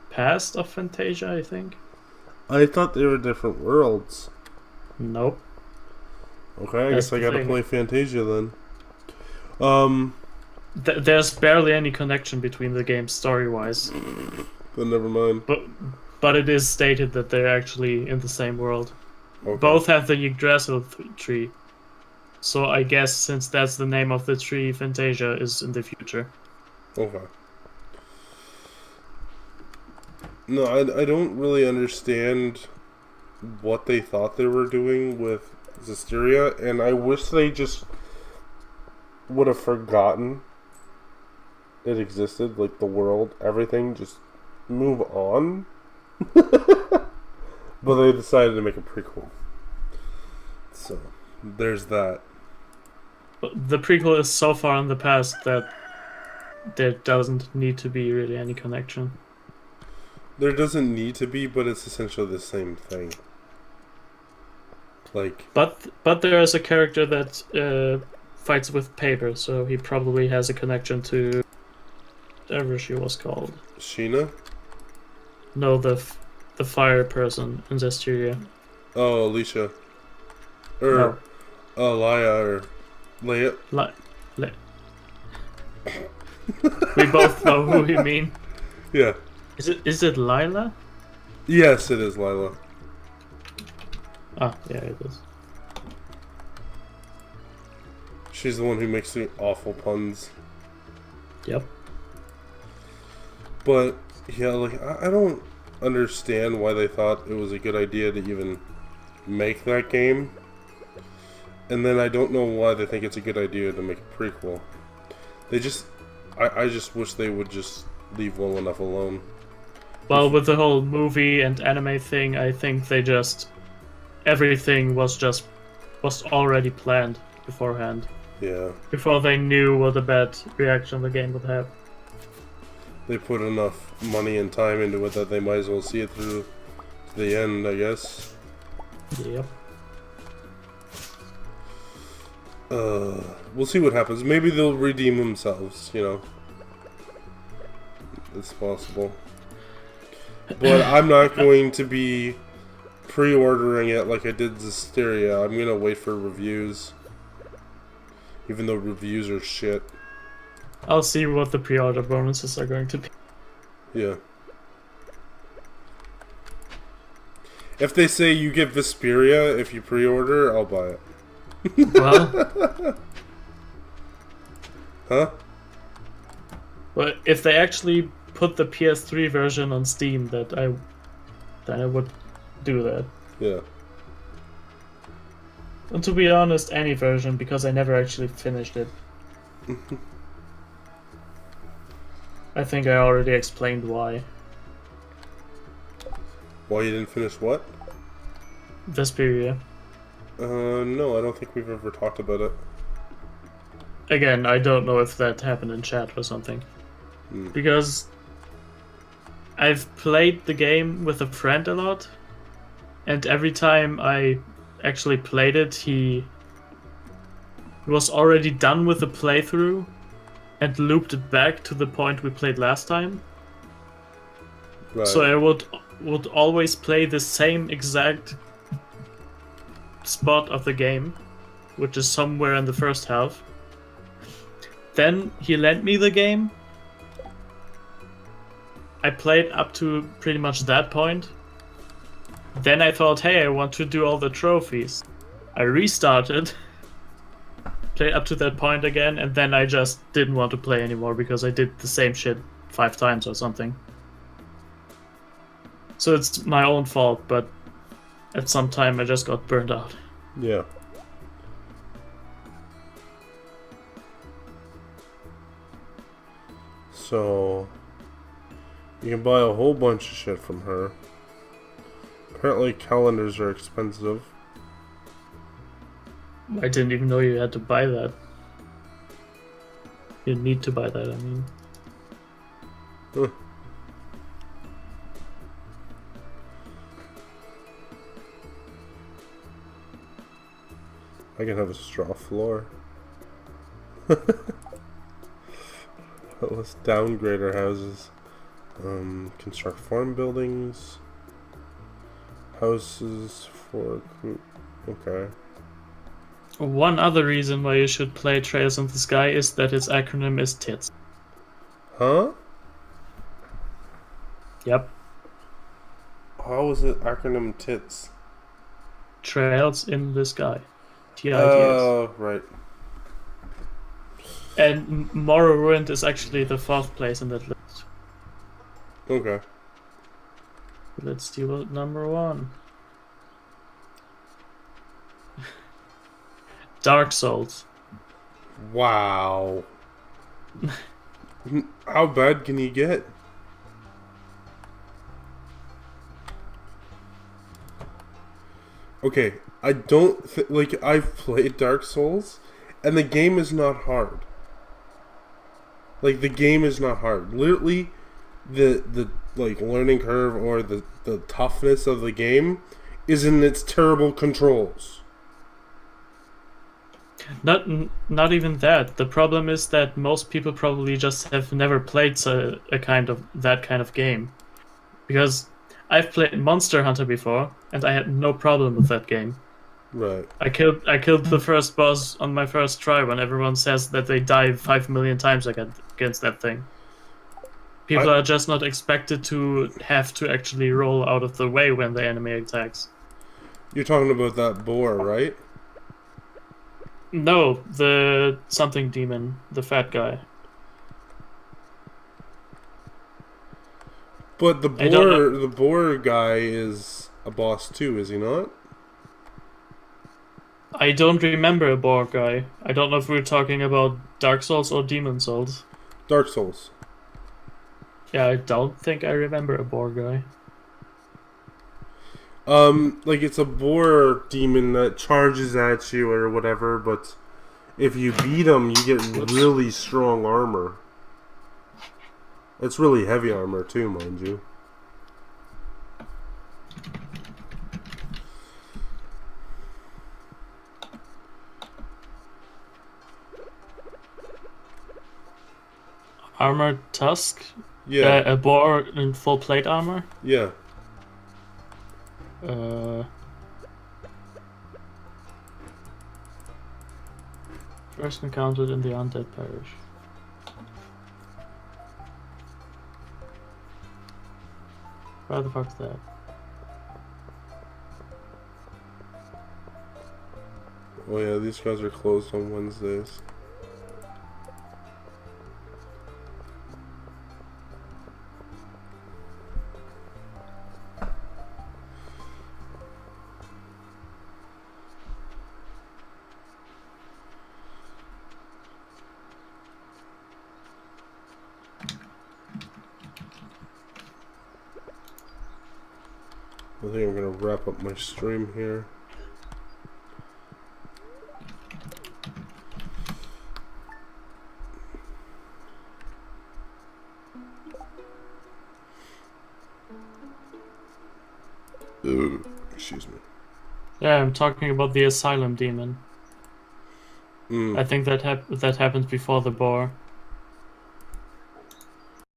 past of Fantasia, I think? I thought they were different worlds. Nope. Okay, I That's guess I the gotta thing. play Fantasia then. There's barely any connection between the games story-wise, Then never mind. but it is stated that they're actually in the same world. Okay. Both have the Yggdrasil tree. So I guess since that's the name of the tree, Fantasia is in the future. Okay. No, I don't really understand what they thought they were doing with Zestiria, and I wish they just would have forgotten it existed, like the world, everything, just move on. But they decided to make a prequel. So, there's that. But the prequel is so far in the past that there doesn't need to be really any connection. There doesn't need to be, but it's essentially the same thing. Like, But there is a character that fights with paper, so he probably has a connection to whatever she was called. Sheena? No, the fire person in Zestiria. Oh, Alicia. No. Laya, or Leia. We both know who you mean. Yeah. Is it Lila? Yes, it is Lila. Ah, yeah, it is. She's the one who makes the awful puns. Yep. But, yeah, like, I don't understand why they thought it was a good idea to even make that game. And then I don't know why they think it's a good idea to make a prequel. They just... I just wish they would just leave well enough alone. Well, with the whole movie and anime thing, I think they just... Everything was already planned beforehand. Yeah. Before they knew what a bad reaction the game would have. They put enough money and time into it that they might as well see it through to the end, I guess. Yep. We'll see what happens. Maybe they'll redeem themselves, you know. It's possible. But I'm not going to be pre-ordering it like I did Zestiria. I'm gonna wait for reviews. Even though reviews are shit. I'll see what the pre-order bonuses are going to be. Yeah. If they say you get Vesperia if you pre-order, I'll buy it. Well... Huh? But if they actually put the PS3 version on Steam, then I would do that. Yeah. And to be honest, any version, because I never actually finished it. I think I already explained why. Why you didn't finish what? Vesperia. No, I don't think we've ever talked about it. Again, I don't know if that happened in chat or something. Because I've played the game with a friend a lot, and every time I actually played it, he was already done with the playthrough and looped it back to the point we played last time. Right. So I would always play the same exact spot of the game, which is somewhere in the first half. Then he lent me the game. I played up to pretty much that point. Then I thought, hey, I want to do all the trophies. I restarted, played up to that point again, and then I just didn't want to play anymore because I did the same shit 5 times or something. So it's my own fault, but at some time I just got burned out. Yeah. So you can buy a whole bunch of shit from her. Apparently calendars are expensive. I didn't even know you had to buy that. You need to buy that, I mean. Huh. I can have a straw floor. Let's downgrade our houses. Construct farm buildings. Houses for... Okay. One other reason why you should play Trails in the Sky is that its acronym is TITS. Huh? Yep. How is it acronym TITS? Trails in the Sky. TITS. Oh, right. And Morrowind is actually the 4th place in that list. Okay. Let's do what number 1. Dark Souls. Wow. How bad can you get? Okay, I don't like I've played Dark Souls and the game is not hard. Like the game is not hard. Literally the like learning curve or the toughness of the game is in its terrible controls. Not even that. The problem is that most people probably just have never played that kind of game. Because I've played Monster Hunter before, and I had no problem with that game. Right. I killed the first boss on my first try when everyone says that they die 5 million times against that thing. People are just not expected to have to actually roll out of the way when the enemy attacks. You're talking about that boar, right? No, the something demon, the fat guy. But the I don't know. the boar guy is a boss too, is he not? I don't remember a boar guy. I don't know if we're talking about Dark Souls or Demon Souls. Dark Souls. Yeah, I don't think I remember a boar guy. Like it's a boar demon that charges at you or whatever, but if you beat him, you get really strong armor. It's really heavy armor too, mind you. Armored Tusk? Yeah. A boar in full plate armor? Yeah. First encountered in the Undead Parish. Where the fuck's that? Oh yeah, these guys are closed on Wednesdays. I think I'm gonna wrap up my stream here. Excuse me. Yeah, I'm talking about the Asylum Demon. Mm. I think that happens before the boar.